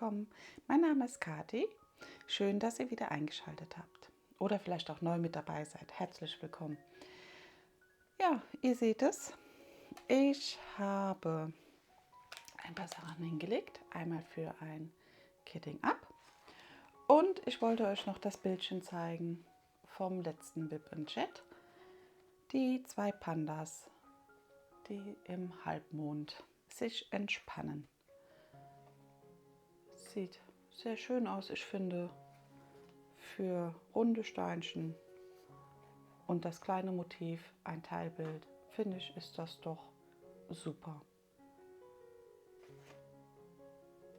willkommen. Mein Name ist Kati. Schön, dass ihr wieder eingeschaltet habt oder vielleicht auch neu mit dabei seid. Herzlich willkommen. Ja, ihr seht es. Ich habe ein paar Sachen hingelegt. Einmal für ein Kitting Up. Und ich wollte euch noch das Bildchen zeigen vom letzten Wip & Chat. Die zwei Pandas, die im Halbmond sich entspannen. Sieht sehr schön aus, ich finde, für runde Steinchen und das kleine Motiv, ein Teilbild, finde ich, ist das doch super.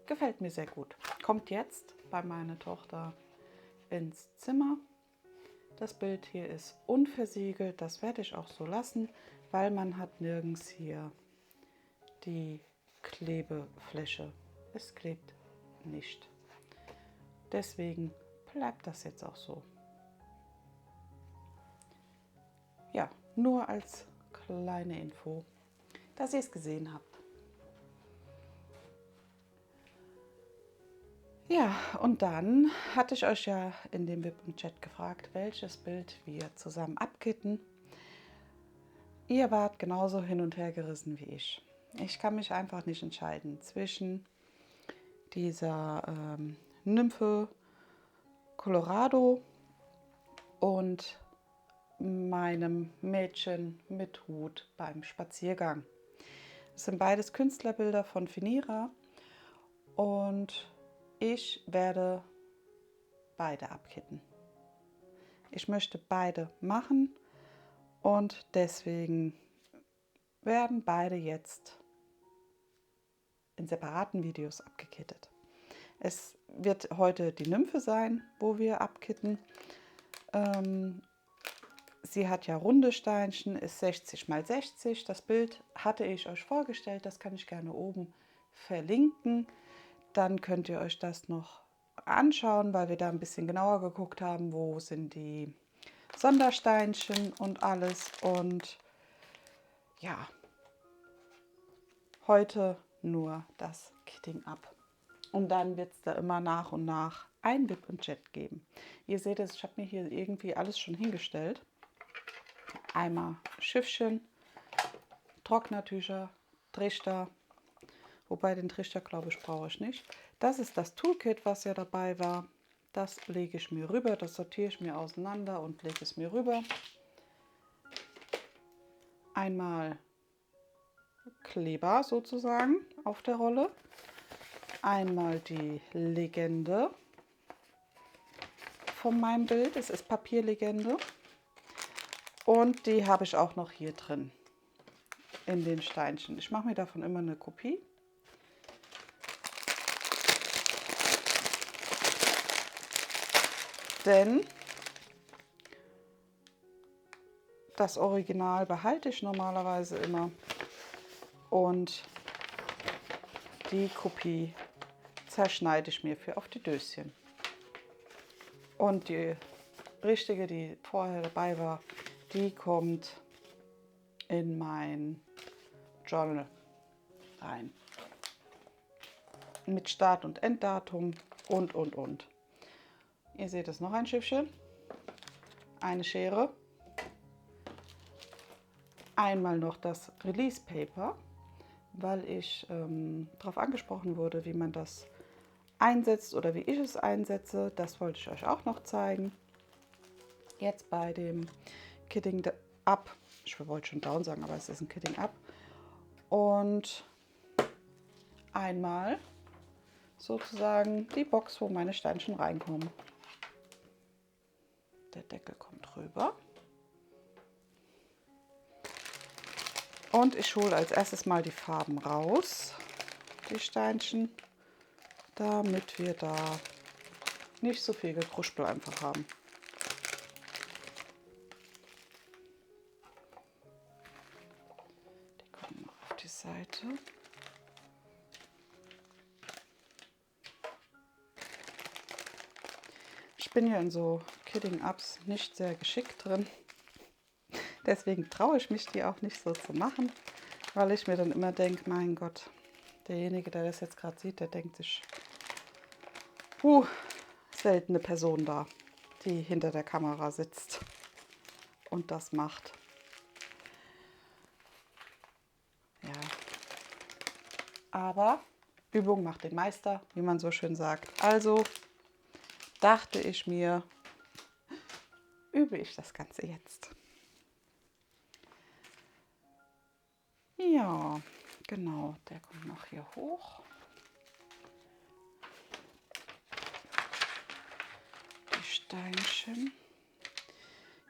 Gefällt mir sehr gut. Kommt jetzt bei meiner Tochter ins Zimmer. Das Bild hier ist unversiegelt, das werde ich auch so lassen, weil man hat nirgends hier die Klebefläche. Es klebt nicht. Deswegen bleibt das jetzt auch so. Ja, nur als kleine Info, dass ihr es gesehen habt. Ja, und dann hatte ich euch ja in dem Wip & Chat gefragt, welches Bild wir zusammen abkitten. Ihr wart genauso hin und her gerissen wie ich. Ich kann mich einfach nicht entscheiden zwischen dieser Nymphe Colorado und meinem Mädchen mit Hut beim Spaziergang. Das sind beides Künstlerbilder von Finira und ich werde beide abkitten. Ich möchte beide machen und deswegen werden beide jetzt in separaten Videos abgekittet. Es wird heute die Nymphe sein, wo wir abkitten. Sie hat ja runde Steinchen, ist 60 x 60. Das Bild hatte ich euch vorgestellt, das kann ich gerne oben verlinken. Dann könnt ihr euch das noch anschauen, weil wir da ein bisschen genauer geguckt haben, wo sind die Sondersteinchen und alles. Und ja, heute nur das Kitting Up. Und dann wird es da immer nach und nach ein Wip & Chat geben. Ihr seht es, ich habe mir hier irgendwie alles schon hingestellt. Einmal Schiffchen, Trocknertücher, Trichter, wobei den Trichter, glaube ich, brauche ich nicht. Das ist das Toolkit, was ja dabei war. Das lege ich mir rüber, das sortiere ich mir auseinander und lege es mir rüber. Einmal Kleber sozusagen auf der Rolle. Einmal die Legende von meinem Bild, es ist Papierlegende. Und die habe ich auch noch hier drin in den Steinchen. Ich mache mir davon immer eine Kopie. Denn das Original behalte ich normalerweise immer und die Kopie zerschneide ich mir für auf die Döschen. Und die richtige, die vorher dabei war, die kommt in mein Journal rein. Mit Start- und Enddatum und. Ihr seht es, noch ein Schiffchen, eine Schere, einmal noch das Release Paper, weil ich darauf angesprochen wurde, wie man das einsetzt oder wie ich es einsetze. Das wollte ich euch auch noch zeigen. Jetzt bei dem Kitting Up, ich wollte schon Down sagen, aber es ist ein Kitting Up. Und einmal sozusagen die Box, wo meine Steinchen reinkommen. Der Deckel kommt rüber. Und ich hole als erstes mal die Farben raus, die Steinchen, damit wir da nicht so viel Gekruspel einfach haben. Die kommen noch auf die Seite. Ich bin ja in so Kitting Ups nicht sehr geschickt drin. Deswegen traue ich mich die auch nicht so zu machen, weil ich mir dann immer denke, mein Gott, derjenige, der das jetzt gerade sieht, der denkt sich, seltene Person da, die hinter der Kamera sitzt und das macht. Ja, aber Übung macht den Meister, wie man so schön sagt. Also dachte ich mir, übe ich das Ganze jetzt. Ja, genau, der kommt noch hier hoch. Die Steinchen.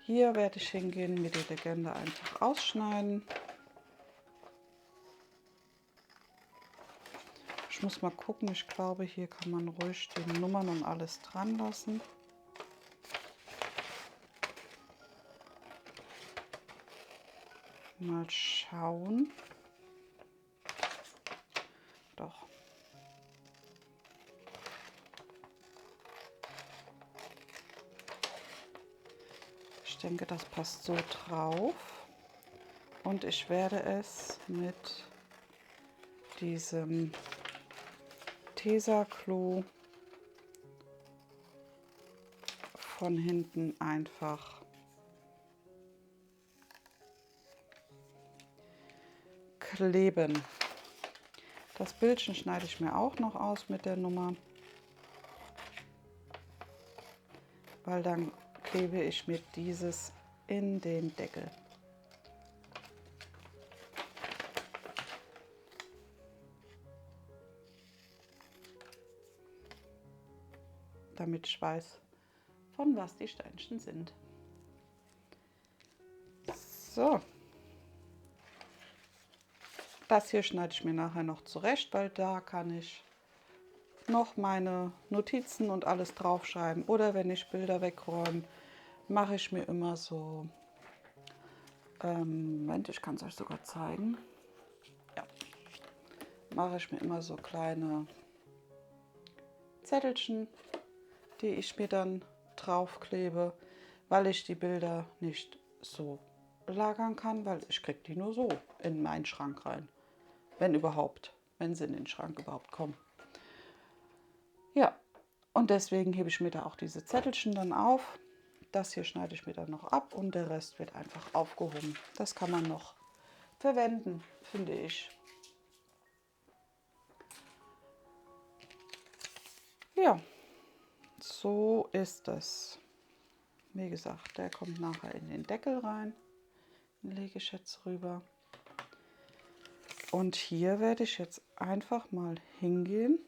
Hier werde ich hingehen, mir die Legende einfach ausschneiden. Ich muss mal gucken, ich glaube, hier kann man ruhig die Nummern und alles dran lassen. Mal schauen. Doch. Ich denke, das passt so drauf. Und ich werde es mit diesem Tesa-Clou von hinten einfach kleben. Das Bildchen schneide ich mir auch noch aus mit der Nummer, weil dann klebe ich mir dieses in den Deckel. Damit ich weiß, von was die Steinchen sind. So. Das hier schneide ich mir nachher noch zurecht, weil da kann ich noch meine Notizen und alles draufschreiben. Oder wenn ich Bilder wegräume, mache ich mir immer so, Moment, ich kann es euch sogar zeigen. Ja, mache ich mir immer so kleine Zettelchen, die ich mir dann draufklebe, weil ich die Bilder nicht so lagern kann, weil ich kriege die nur so in meinen Schrank rein. Wenn überhaupt, wenn sie in den Schrank überhaupt kommen. Ja, und deswegen hebe ich mir da auch diese Zettelchen dann auf. Das hier schneide ich mir dann noch ab und der Rest wird einfach aufgehoben. Das kann man noch verwenden, finde ich. Ja, so ist es. Wie gesagt, der kommt nachher in den Deckel rein. Den lege ich jetzt rüber. Und hier werde ich jetzt einfach mal hingehen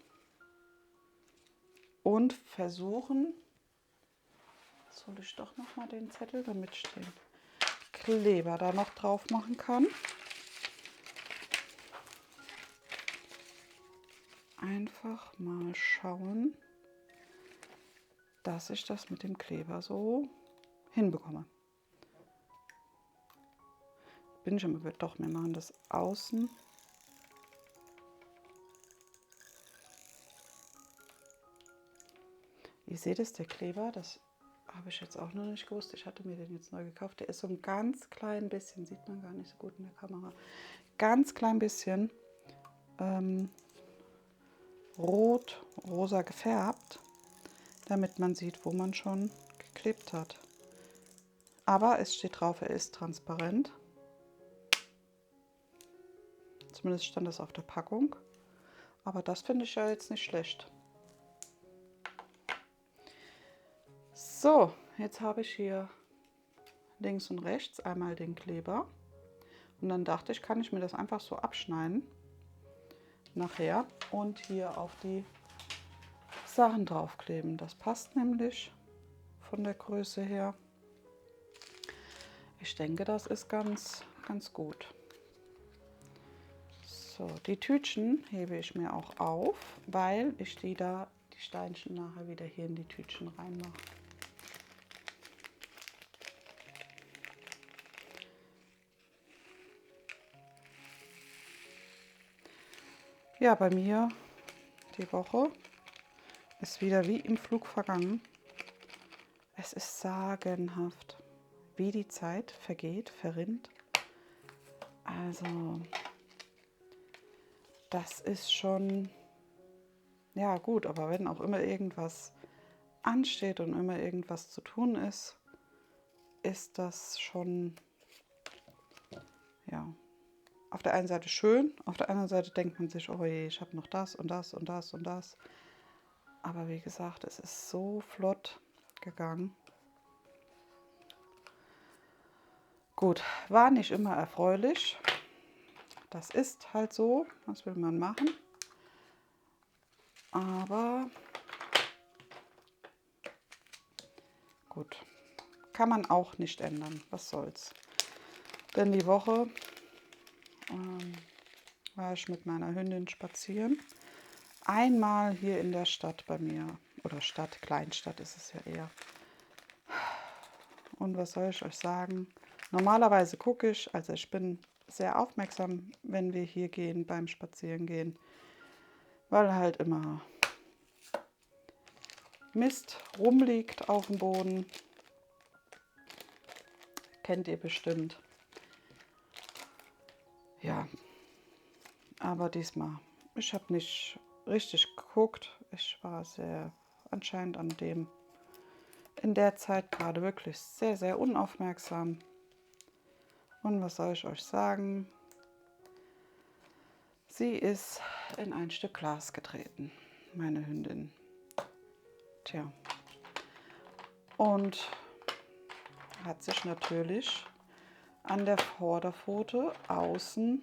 und versuchen, soll ich doch noch mal den Zettel, damit ich den Kleber da noch drauf machen kann. Einfach mal schauen, dass ich das mit dem Kleber so hinbekomme. Bin ich aber doch, wir machen das außen. Ihr seht es, der Kleber, das habe ich jetzt auch noch nicht gewusst. Ich hatte mir den jetzt neu gekauft. Der ist so ein ganz klein bisschen, sieht man gar nicht so gut in der Kamera, ganz klein bisschen rot-rosa gefärbt, damit man sieht, wo man schon geklebt hat. Aber es steht drauf, er ist transparent. Zumindest stand das auf der Packung. Aber das finde ich ja jetzt nicht schlecht. So, jetzt habe ich hier links und rechts einmal den Kleber. Und dann dachte ich, kann ich mir das einfach so abschneiden nachher und hier auf die Sachen draufkleben. Das passt nämlich von der Größe her. Ich denke, das ist ganz gut. So, die Tütchen hebe ich mir auch auf, weil ich die Steinchen nachher wieder hier in die Tütchen reinmache. Ja, bei mir die Woche ist wieder wie im Flug vergangen. Es ist sagenhaft, wie die Zeit vergeht, verrinnt. Also, das ist schon, ja gut, aber wenn auch immer irgendwas ansteht und immer irgendwas zu tun ist, ist das schon, ja, auf der einen Seite schön, auf der anderen Seite denkt man sich, oh je, ich habe noch das und das und das und das. Aber wie gesagt, es ist so flott gegangen. Gut, war nicht immer erfreulich. Das ist halt so, was will man machen. Aber gut, kann man auch nicht ändern. Was soll's. Denn die Woche war ich mit meiner Hündin spazieren. Einmal hier in der Stadt bei mir. Oder Stadt, Kleinstadt ist es ja eher. Und was soll ich euch sagen? Normalerweise gucke ich, also ich bin sehr aufmerksam, wenn wir hier gehen, beim Spazierengehen, weil halt immer Mist rumliegt auf dem Boden. Kennt ihr bestimmt. Ja, aber diesmal, ich habe nicht richtig geguckt. Ich war sehr anscheinend in der Zeit gerade wirklich sehr, sehr unaufmerksam. Und was soll ich euch sagen? Sie ist in ein Stück Glas getreten, meine Hündin. Tja. Und hat sich natürlich an der Vorderpfote außen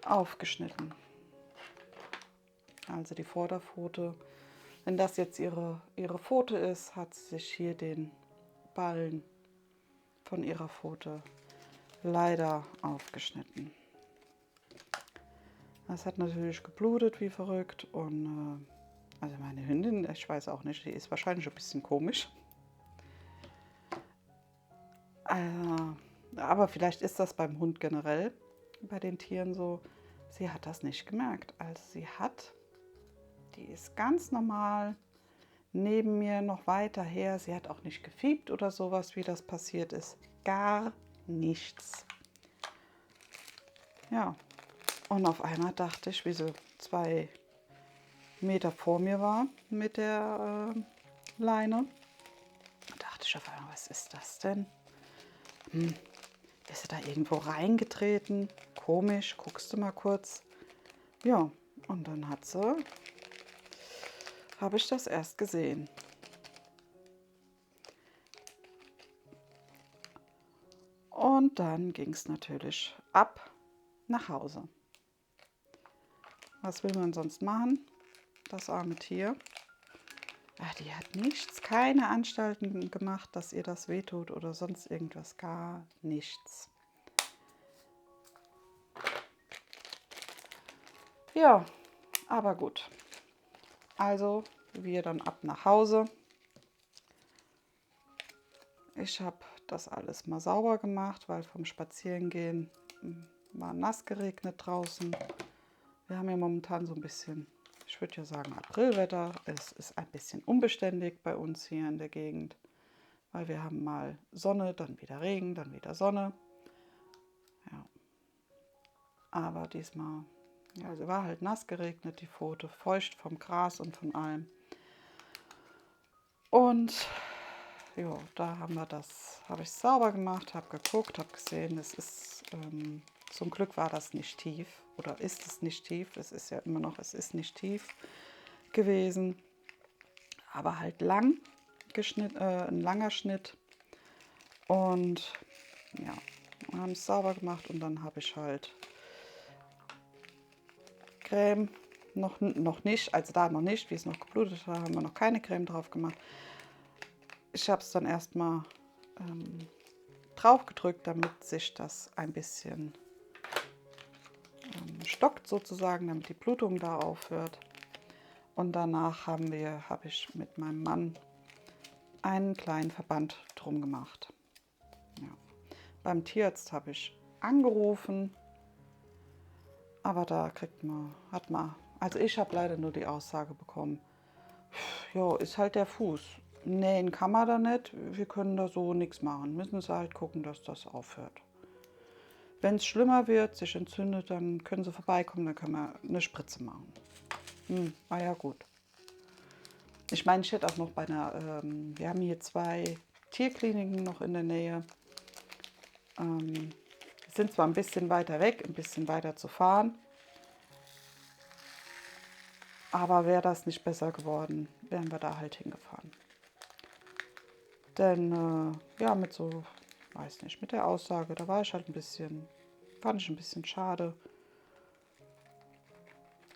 aufgeschnitten. Also die Vorderpfote, wenn das jetzt ihre Pfote ist, hat sie sich hier den Ballen von ihrer Pfote leider aufgeschnitten. Das hat natürlich geblutet wie verrückt und also meine Hündin, ich weiß auch nicht, die ist wahrscheinlich ein bisschen komisch. Aber vielleicht ist das beim Hund generell, bei den Tieren so. Sie hat das nicht gemerkt. Also die ist ganz normal neben mir noch weiter her. Sie hat auch nicht gefiebt oder sowas, wie das passiert ist. Gar nichts. Ja, und auf einmal dachte ich, wie sie 2 Meter vor mir war mit der Leine, dachte ich auf einmal, was ist das denn? Ist sie da irgendwo reingetreten? Komisch, guckst du mal kurz. Ja, und dann habe ich das erst gesehen. Und dann ging es natürlich ab nach Hause. Was will man sonst machen? Das arme Tier. Ach, die hat nichts, keine Anstalten gemacht, dass ihr das wehtut oder sonst irgendwas, gar nichts. Ja, aber gut. Also wir dann ab nach Hause. Ich habe das alles mal sauber gemacht, weil vom Spazierengehen war nass geregnet draußen. Wir haben ja momentan so ein bisschen, ich würde ja sagen, Aprilwetter. Es ist ein bisschen unbeständig bei uns hier in der Gegend, weil wir haben mal Sonne, dann wieder Regen, dann wieder Sonne. Ja. Aber diesmal, ja, also war halt nass geregnet, die Pfote, feucht vom Gras und von allem. Und ja, da habe ich es sauber gemacht, habe geguckt, habe gesehen, es ist, zum Glück war das nicht tief oder ist es nicht tief, es ist ja immer noch, es ist nicht tief gewesen, aber halt lang geschnitten, ein langer Schnitt und ja, wir haben es sauber gemacht und dann habe ich halt Creme, noch nicht, also da noch nicht, wie es noch geblutet hat, haben wir noch keine Creme drauf gemacht. Ich habe es dann erstmal drauf gedrückt, damit sich das ein bisschen stockt sozusagen, damit die Blutung da aufhört. Und danach habe ich mit meinem Mann einen kleinen Verband drum gemacht. Ja. Beim Tierarzt habe ich angerufen, aber da also ich habe leider nur die Aussage bekommen, ja, ist halt der Fuß. Nähen kann man da nicht, wir können da so nichts machen. Müssen Sie halt gucken, dass das aufhört. Wenn es schlimmer wird, sich entzündet, dann können Sie vorbeikommen, dann können wir eine Spritze machen. Ja gut. Ich meine, ich hätte auch noch bei einer, wir haben hier 2 Tierkliniken noch in der Nähe. Sind zwar ein bisschen weiter weg, ein bisschen weiter zu fahren, aber wäre das nicht besser geworden, wären wir da halt hingefahren. Denn ja, mit so, weiß nicht, mit der Aussage, da war ich halt fand ich ein bisschen schade.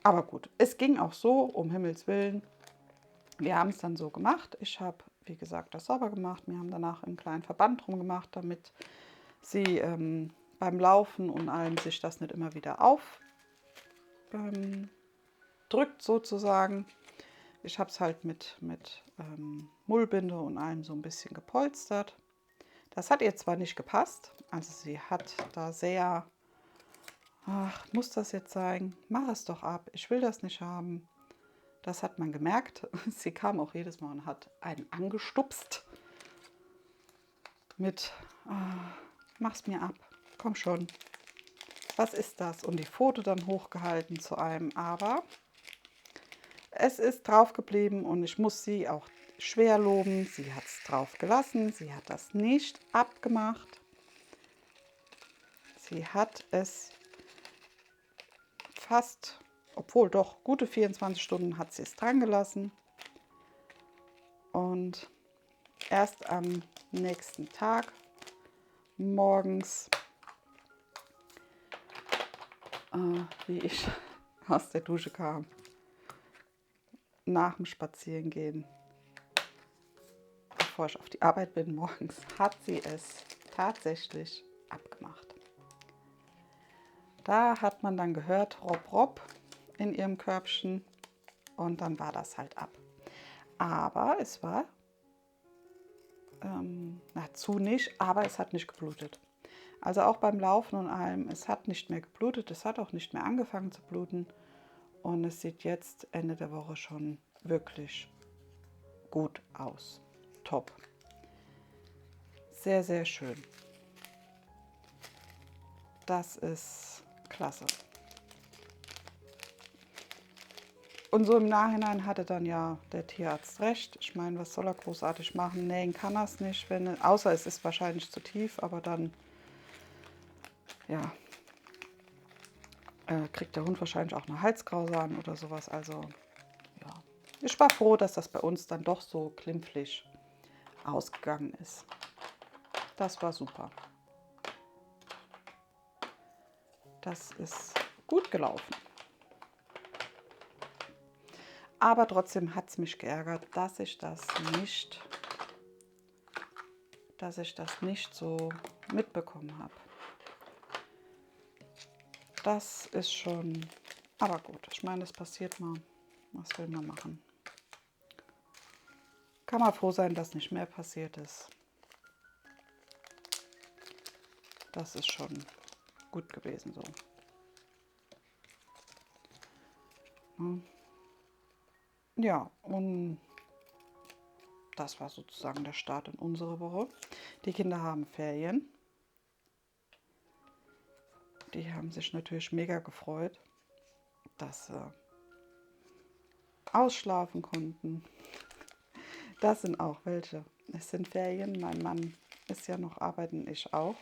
Aber gut, es ging auch so, um Himmels Willen. Wir haben es dann so gemacht. Ich habe, wie gesagt, das sauber gemacht. Wir haben danach einen kleinen Verband drum gemacht, damit sie beim Laufen und allem sich das nicht immer wieder drückt sozusagen. Ich habe es halt mit Mullbinde und allem so ein bisschen gepolstert. Das hat ihr zwar nicht gepasst, also sie hat da sehr, ach, muss das jetzt sein? Mach es doch ab, ich will das nicht haben. Das hat man gemerkt. Sie kam auch jedes Mal und hat einen angestupst mit, mach's mir ab, komm schon, was ist das? Und die Foto dann hochgehalten zu einem, aber es ist drauf geblieben und ich muss sie auch schwer loben. Sie hat es drauf gelassen, sie hat das nicht abgemacht. Sie hat es fast, obwohl doch gute 24 Stunden hat sie es dran gelassen. Und erst am nächsten Tag morgens, wie ich aus der Dusche kam, nach dem Spazierengehen, bevor ich auf die Arbeit bin morgens, hat sie es tatsächlich abgemacht. Da hat man dann gehört, rob, rob in ihrem Körbchen und dann war das halt ab. Aber es war, zu nicht, aber es hat nicht geblutet. Also auch beim Laufen und allem, es hat nicht mehr geblutet, es hat auch nicht mehr angefangen zu bluten und es sieht jetzt Ende der Woche schon wirklich gut aus. Top. Sehr, sehr schön. Das ist klasse. Und so im Nachhinein hatte dann ja der Tierarzt recht. Ich meine, was soll er großartig machen? Nähen kann er es nicht, außer es ist wahrscheinlich zu tief, aber dann ja, kriegt der Hund wahrscheinlich auch eine Halskrause an oder sowas. Also ja, ich war froh, dass das bei uns dann doch so glimpflich ausgegangen ist. Das war super. Das ist gut gelaufen. Aber trotzdem hat es mich geärgert, dass ich das nicht so mitbekommen habe. Das ist schon, aber gut, ich meine, das passiert mal. Was will man machen? Kann man froh sein, dass nicht mehr passiert ist. Das ist schon gut gewesen so. Ja, und das war sozusagen der Start in unsere Woche. Die Kinder haben Ferien. Die haben sich natürlich mega gefreut, dass sie ausschlafen konnten. Das sind auch welche. Es sind Ferien. Mein Mann ist ja noch arbeiten, ich auch.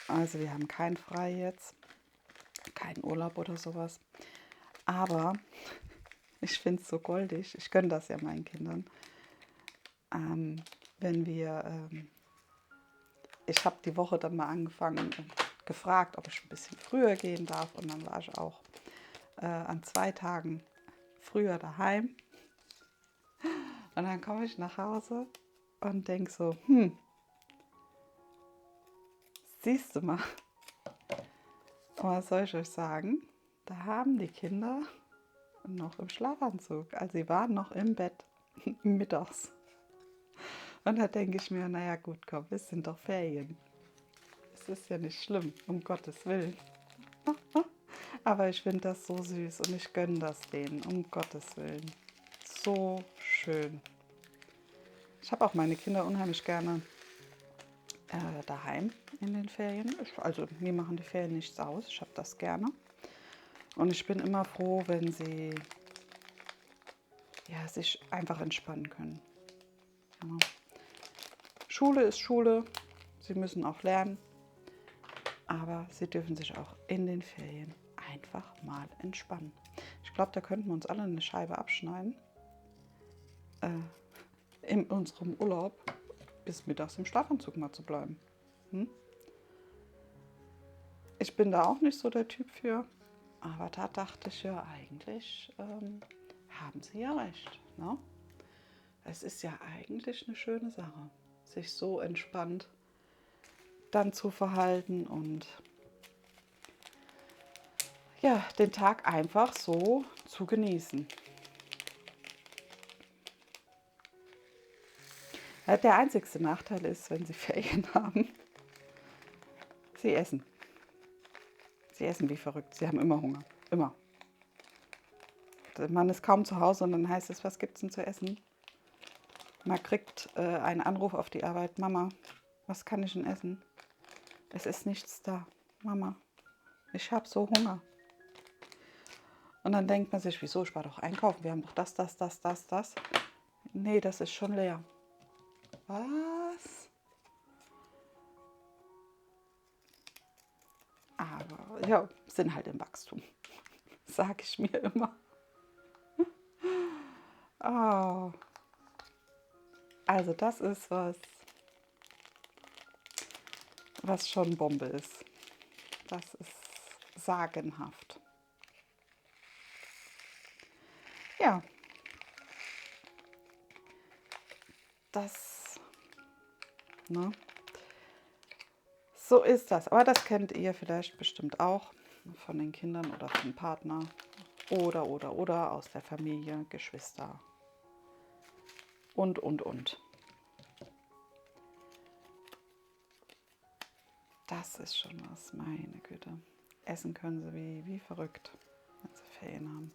Also wir haben kein Frei jetzt, keinen Urlaub oder sowas. Aber ich finde es so goldig. Ich gönne das ja meinen Kindern. Wenn wir, ich habe die Woche dann mal angefangen und gefragt, ob ich ein bisschen früher gehen darf. Und dann war ich auch an 2 Tagen früher daheim. Und dann komme ich nach Hause und denke so, siehst du mal, was soll ich euch sagen? Da haben die Kinder noch im Schlafanzug. Also sie waren noch im Bett mittags. Und da denke ich mir, naja gut, komm, es sind doch Ferien. Es ist ja nicht schlimm, um Gottes Willen. Aber ich finde das so süß und ich gönne das denen, um Gottes Willen. So schön. Ich habe auch meine Kinder unheimlich gerne daheim in den Ferien. Also mir machen die Ferien nichts aus, ich habe das gerne. Und ich bin immer froh, wenn sie ja, sich einfach entspannen können. Ja. Schule ist Schule, sie müssen auch lernen, aber sie dürfen sich auch in den Ferien einfach mal entspannen. Ich glaube, da könnten wir uns alle eine Scheibe abschneiden in unserem Urlaub, bis mittags im Schlafanzug mal zu bleiben. Ich bin da auch nicht so der Typ für, aber da dachte ich ja eigentlich, haben sie ja recht. Ne? Es ist ja eigentlich eine schöne Sache, sich so entspannt dann zu verhalten und ja, den Tag einfach so zu genießen. Der einzigste Nachteil ist, wenn sie Ferien haben, sie essen. Sie essen wie verrückt, sie haben immer Hunger, immer. Man ist kaum zu Hause und dann heißt es, was gibt's denn zu essen? Man kriegt einen Anruf auf die Arbeit, Mama, was kann ich denn essen? Es ist nichts da, Mama, ich habe so Hunger. Und dann denkt man sich, wieso, ich war doch einkaufen, wir haben doch das. Nee, das ist schon leer. Was? Aber ja, sind halt im Wachstum, sage ich mir immer. Oh. Also das ist was schon Bombe ist. Das ist sagenhaft. Ja, das, ne? So ist das. Aber das kennt ihr vielleicht bestimmt auch von den Kindern oder vom Partner oder aus der Familie, Geschwister und. Das ist schon was, meine Güte. Essen können sie wie verrückt, wenn sie Ferien haben.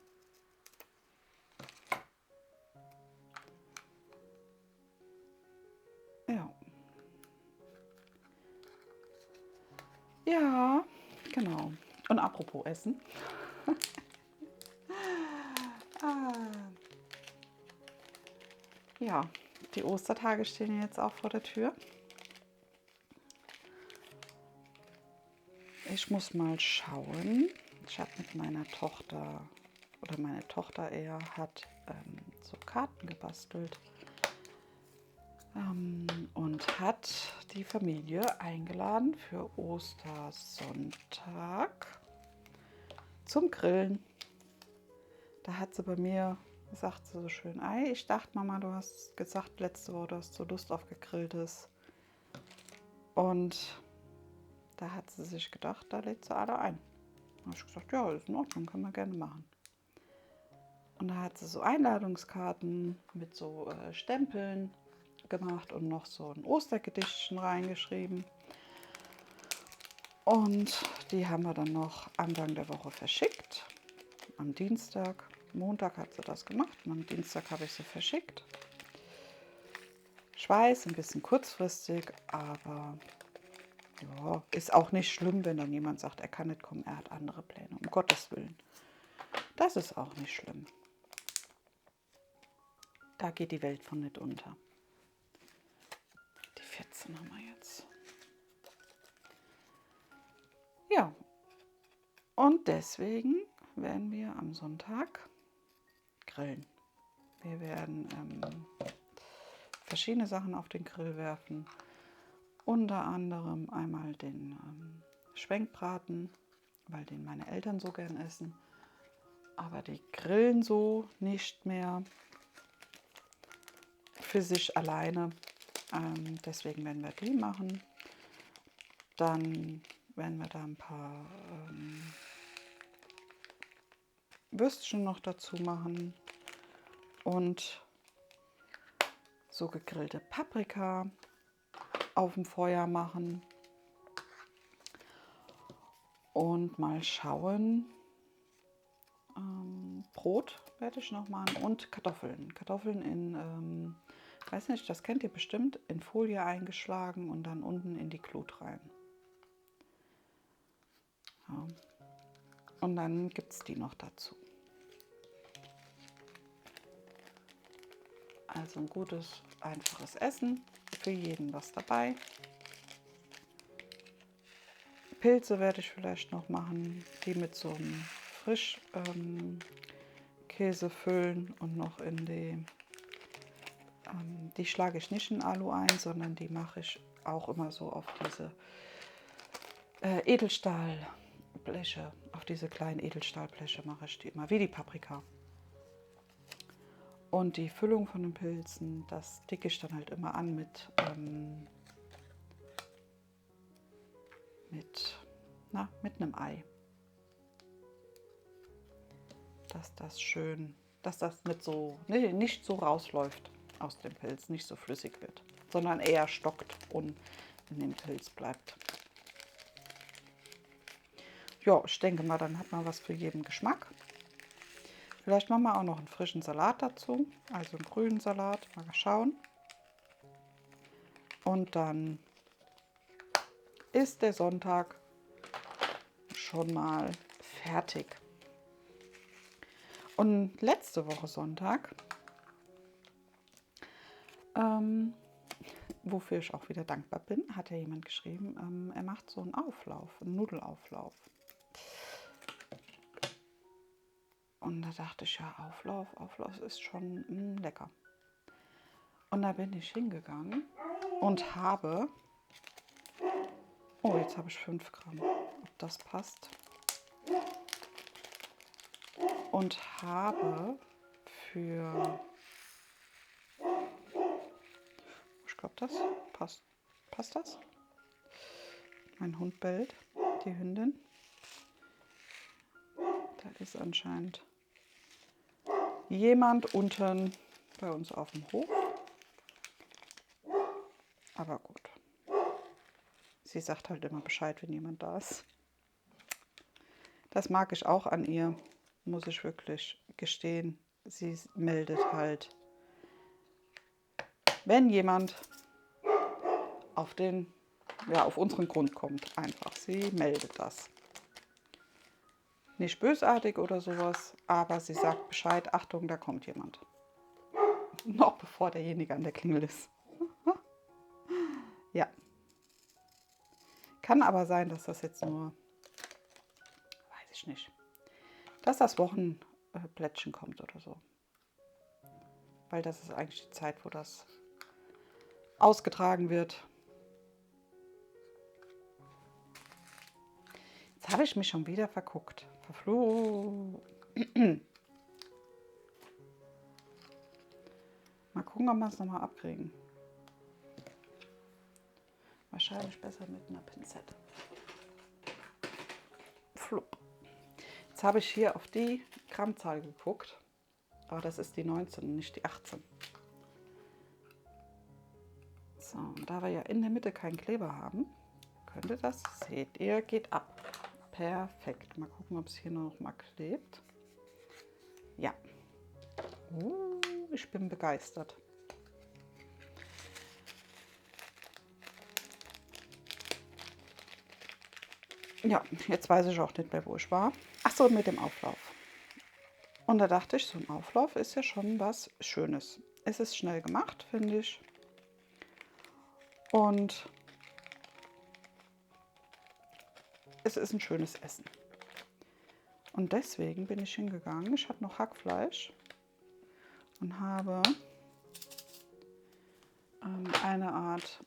Ja. Ja, genau. Und apropos Essen. Ja, die Ostertage stehen jetzt auch vor der Tür. Ich muss mal schauen. Ich habe mit meiner Tochter, oder meine Tochter eher, hat so Karten gebastelt und hat die Familie eingeladen für Ostersonntag zum Grillen. Da hat sie bei mir, sagt sie so schön, Ei, ich dachte, Mama, du hast gesagt letzte Woche, du hast so Lust auf Gegrilltes. Und da hat sie sich gedacht, da lädt sie alle ein. Da habe ich gesagt, ja, ist in Ordnung, können wir gerne machen. Und da hat sie so Einladungskarten mit so Stempeln gemacht und noch so ein Ostergedichtchen reingeschrieben. Und die haben wir dann noch Anfang der Woche verschickt. Am Dienstag, Montag hat sie das gemacht und am Dienstag habe ich sie verschickt. Ich weiß, ein bisschen kurzfristig, aber ja, ist auch nicht schlimm, wenn dann jemand sagt, er kann nicht kommen, er hat andere Pläne, um Gottes Willen. Das ist auch nicht schlimm. Da geht die Welt von nicht unter. Die 14 haben wir jetzt. Ja, und deswegen werden wir am Sonntag grillen. Wir werden verschiedene Sachen auf den Grill werfen. Unter anderem einmal den Schwenkbraten, weil den meine Eltern so gern essen. Aber die grillen so nicht mehr für sich alleine. Deswegen werden wir die machen. Dann werden wir da ein paar Würstchen noch dazu machen. Und so gegrillte Paprika auf dem Feuer machen. Und mal schauen. Brot werde ich noch machen und Kartoffeln. Kartoffeln in, weiß nicht, das kennt ihr bestimmt, in Folie eingeschlagen und dann unten in die Glut rein. Ja. Und dann gibt es die noch dazu. Also ein gutes, einfaches Essen, für jeden was dabei. Pilze werde ich vielleicht noch machen, die mit so einem Frischkäse füllen und noch in die schlage ich nicht in Alu ein, sondern die mache ich auch immer so auf diese Edelstahlbleche, auf diese kleinen Edelstahlbleche mache ich die immer, wie die Paprika. Und die Füllung von den Pilzen, das dicke ich dann halt immer an mit einem Ei. Dass das nicht so rausläuft aus dem Pilz, nicht so flüssig wird, sondern eher stockt und in dem Pilz bleibt. Ja, ich denke mal, dann hat man was für jeden Geschmack. Vielleicht machen wir auch noch einen frischen Salat dazu, also einen grünen Salat, mal schauen. Und dann ist der Sonntag schon mal fertig. Und letzte Woche Sonntag, wofür ich auch wieder dankbar bin, hat ja jemand geschrieben, er macht so einen Auflauf, einen Nudelauflauf. Und da dachte ich, ja, Auflauf ist schon lecker. Und da bin ich hingegangen und habe, oh, jetzt habe ich 5 Gramm, ob das passt. Und habe für, ich glaube, das passt. Passt das? Mein Hund bellt, die Hündin. Da ist anscheinend jemand unten bei uns auf dem Hof. Aber gut. Sie sagt halt immer Bescheid, wenn jemand da ist. Das mag ich auch an ihr, muss ich wirklich gestehen. Sie meldet halt, wenn jemand auf unseren Grund kommt, einfach. Sie meldet das. Nicht bösartig oder sowas, aber sie sagt Bescheid, Achtung, da kommt jemand. Noch bevor derjenige an der Klingel ist. Ja. Kann aber sein, dass das jetzt nur, weiß ich nicht, dass das Wochenplättchen kommt oder so. Weil das ist eigentlich die Zeit, wo das ausgetragen wird. Jetzt habe ich mich schon wieder verguckt. Verflucht. Mal gucken, ob wir es nochmal abkriegen. Wahrscheinlich besser mit einer Pinzette. Flupp. Jetzt habe ich hier auf die Grammzahl geguckt. Aber das ist die 19, nicht die 18. So, und da wir ja in der Mitte keinen Kleber haben, könnte das, seht ihr, geht ab. Perfekt. Mal gucken, ob es hier noch mal klebt. Ja. Ich bin begeistert. Ja, jetzt weiß ich auch nicht mehr, wo ich war. Ach so, mit dem Auflauf. Und da dachte ich, so ein Auflauf ist ja schon was Schönes. Es ist schnell gemacht, finde ich. Und es ist ein schönes Essen. Und deswegen bin ich hingegangen. Ich hatte noch Hackfleisch und habe eine Art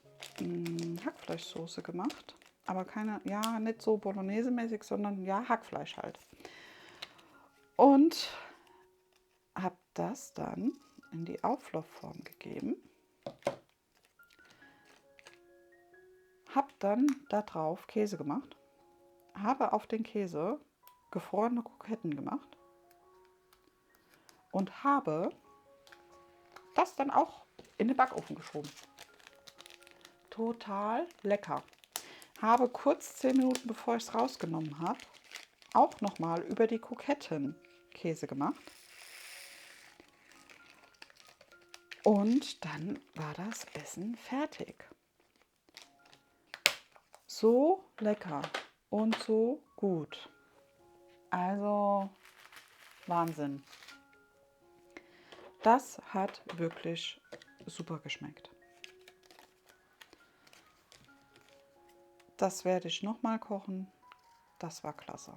Hackfleischsoße gemacht. Aber keine, ja, nicht so Bolognese-mäßig, sondern ja, Hackfleisch halt. Und habe das dann in die Auflaufform gegeben. Habe dann da drauf Käse gemacht. Habe auf den Käse gefrorene Kroketten gemacht. Und habe das dann auch in den Backofen geschoben. Total lecker. Habe kurz 10 Minuten, bevor ich es rausgenommen habe, auch nochmal über die Kroketten Käse gemacht. Und dann war das Essen fertig. So lecker und so gut. Also Wahnsinn. Das hat wirklich super geschmeckt. Das werde ich nochmal kochen. Das war klasse.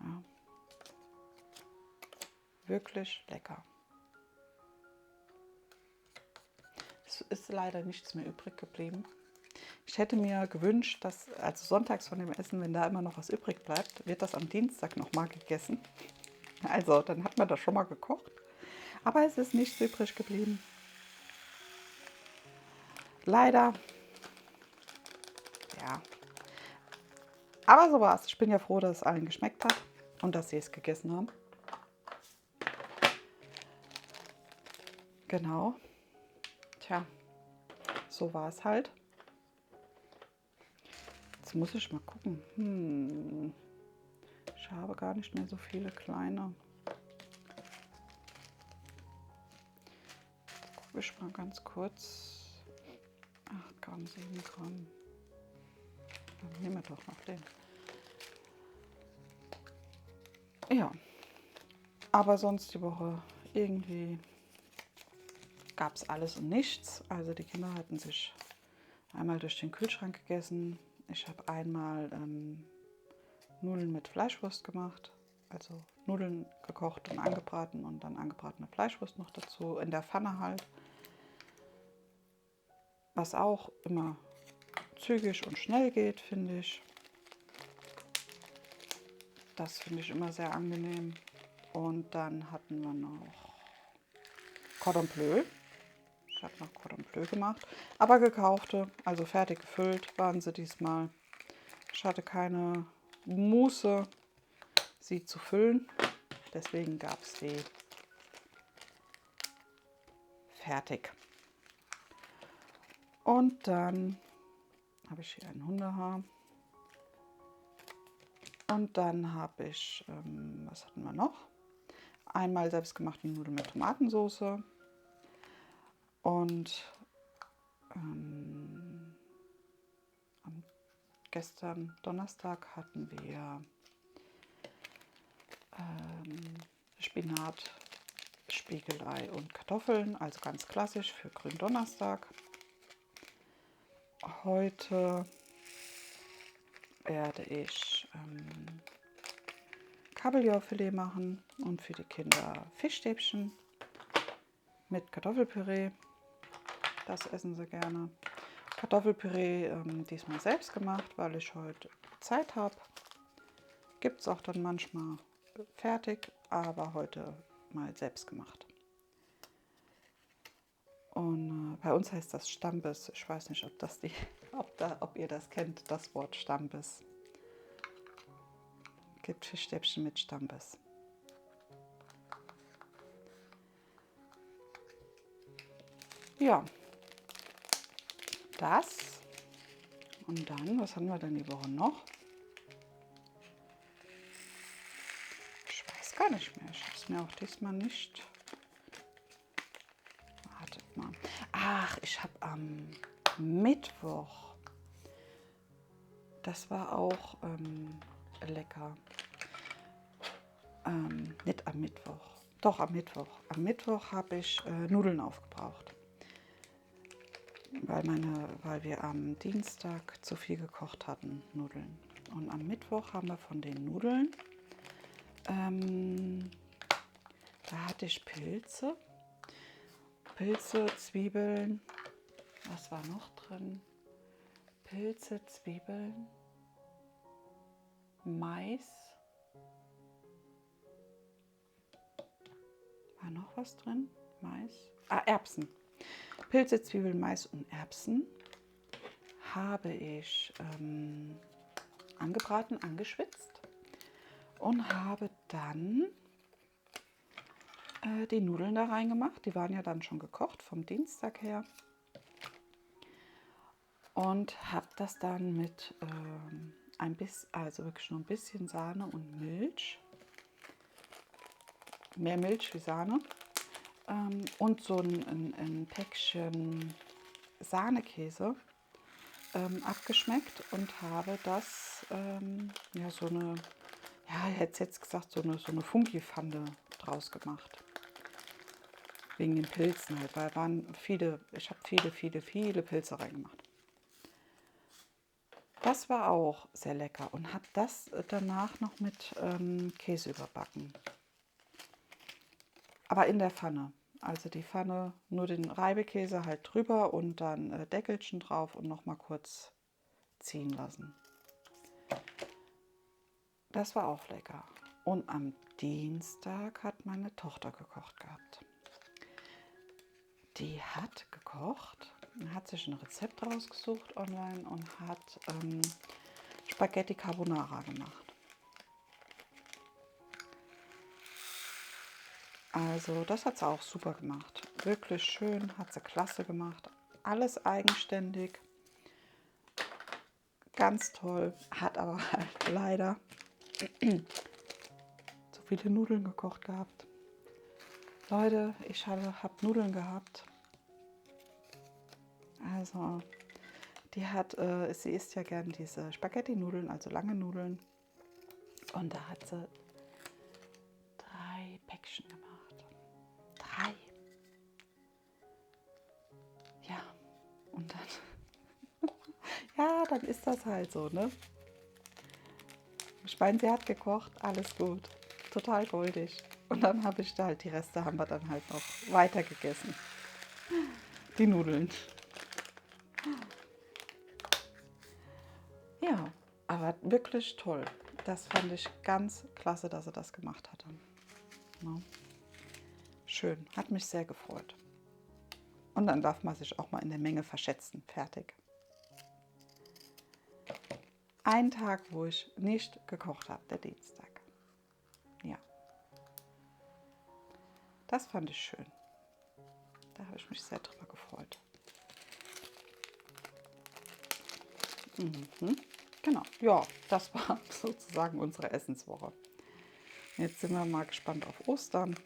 Ja. Wirklich lecker. Es ist leider nichts mehr übrig geblieben. Ich hätte mir gewünscht, dass, also sonntags von dem Essen, wenn da immer noch was übrig bleibt, wird das am Dienstag nochmal gegessen. Also, dann hat man das schon mal gekocht. Aber es ist nichts übrig geblieben. Leider. Ja. Aber so war es. Ich bin ja froh, dass es allen geschmeckt hat und dass sie es gegessen haben. Genau. Tja, so war es halt. Jetzt muss ich mal gucken. Ich habe gar nicht mehr so viele kleine. Jetzt gucke ich mal ganz kurz. 8 Gramm, 7 Gramm. Dann nehmen wir doch noch den. Ja, aber sonst die Woche irgendwie gab es alles und nichts. Also die Kinder hatten sich einmal durch den Kühlschrank gegessen. Ich habe einmal Nudeln mit Fleischwurst gemacht. Also Nudeln gekocht und angebraten und dann angebratene Fleischwurst noch dazu. In der Pfanne halt. Was auch immer zügig und schnell geht, finde ich. Das finde ich immer sehr angenehm. Und dann hatten wir noch Cordon Bleu. Ich habe noch Cordon Bleu gemacht. Aber gekaufte, also fertig gefüllt waren sie diesmal. Ich hatte keine Muße, sie zu füllen. Deswegen gab es die fertig. Und dann habe ich hier ein Hundehaar. Und dann habe ich, was hatten wir noch? Einmal selbstgemachte Nudeln mit Tomatensauce. Und gestern Donnerstag hatten wir Spinat, Spiegelei und Kartoffeln, also ganz klassisch für Gründonnerstag. Heute werde ich Kabeljaufilet machen und für die Kinder Fischstäbchen mit Kartoffelpüree. Das essen sie gerne. Kartoffelpüree diesmal selbst gemacht, weil ich heute Zeit habe. Gibt es auch dann manchmal fertig, aber heute mal selbst gemacht. Und bei uns heißt das Stammbis. Ich weiß nicht, ob ihr das kennt, das Wort Stammbis. Gibt Fischstäbchen mit Stammbis. Ja, das. Und dann, was haben wir denn die Woche noch? Ich weiß gar nicht mehr. Ich habe es mir auch diesmal nicht. Wartet mal. Ach, ich habe am Mittwoch. Das war auch lecker. Nicht am Mittwoch. Doch, am Mittwoch. Am Mittwoch habe ich Nudeln aufgebraucht. Weil wir am Dienstag zu viel gekocht hatten, Nudeln. Und am Mittwoch haben wir von den Nudeln, da hatte ich Pilze, Zwiebeln, was war noch drin? Pilze, Zwiebeln, Mais. War noch was drin? Mais? Erbsen. Pilze, Zwiebeln, Mais und Erbsen habe ich angebraten, angeschwitzt und habe dann die Nudeln da reingemacht. Die waren ja dann schon gekocht vom Dienstag her. Und habe das dann mit also wirklich nur ein bisschen Sahne und Milch, mehr Milch wie Sahne, und so ein Päckchen Sahnekäse abgeschmeckt und habe das, ja, so eine, ja, ich hätte jetzt gesagt, so eine Fungi-Pfanne draus gemacht. Wegen den Pilzen halt, weil ich habe viele Pilze reingemacht. Das war auch sehr lecker und habe das danach noch mit Käse überbacken. Aber in der Pfanne. Also die Pfanne, nur den Reibekäse halt drüber und dann Deckelchen drauf und noch mal kurz ziehen lassen. Das war auch lecker. Und am Dienstag hat meine Tochter gekocht gehabt. Die hat gekocht, hat sich ein Rezept rausgesucht online und hat Spaghetti Carbonara gemacht. Also das hat sie auch super gemacht. Wirklich schön, hat sie klasse gemacht. Alles eigenständig. Ganz toll. Hat aber halt leider so viele Nudeln gekocht gehabt. Leute, ich habe Nudeln gehabt. Also, sie isst ja gern diese Spaghetti-Nudeln, also lange Nudeln. Und da hat sie 3 Päckchen gemacht. 3. Ja, und dann, ja, dann ist das halt so, ne? Ich meine, sie hat gekocht, alles gut. Total goldig. Und dann habe ich da halt, die Reste haben wir dann halt noch weiter gegessen. Die Nudeln. Ja, aber wirklich toll. Das fand ich ganz klasse, dass sie das gemacht hatte. Ja. Schön, hat mich sehr gefreut. Und dann darf man sich auch mal in der Menge verschätzen. Fertig. Ein Tag, wo ich nicht gekocht habe, der Dienstag. Ja, das fand ich schön. Da habe ich mich sehr drüber gefreut. Mhm. Genau, ja, das war sozusagen unsere Essenswoche. Jetzt sind wir mal gespannt auf Ostern,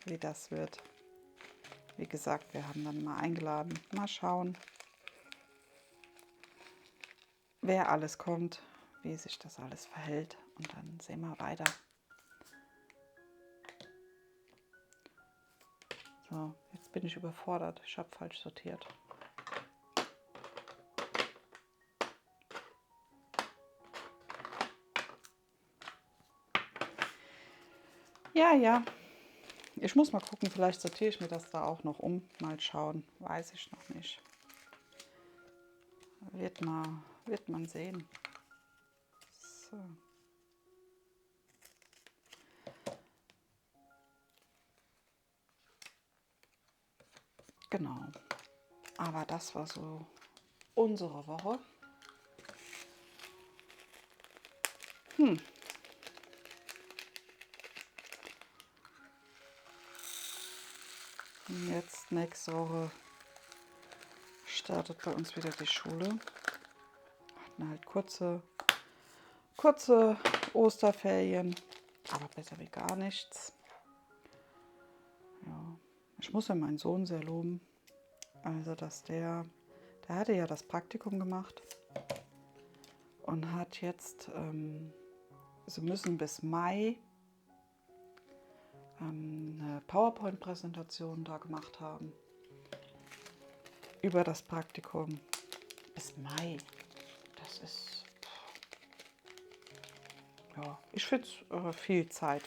wie das wird. Wie gesagt, wir haben dann mal eingeladen. Mal schauen, wer alles kommt, wie sich das alles verhält. Und dann sehen wir weiter. So, jetzt bin ich überfordert. Ich habe falsch sortiert. Ja. Ich muss mal gucken, vielleicht sortiere ich mir das da auch noch um. Mal schauen, weiß ich noch nicht. Wird man sehen. So. Genau. Aber das war so unsere Woche. Jetzt nächste Woche startet bei uns wieder die Schule. Hatten halt kurze Osterferien, aber besser wie gar nichts. Ja, ich muss ja meinen Sohn sehr loben. Also, dass der hatte ja das Praktikum gemacht und hat jetzt, sie müssen bis Mai eine PowerPoint-Präsentation da gemacht haben über das Praktikum. Bis Mai. Das ist, ja, ich finde es viel Zeit.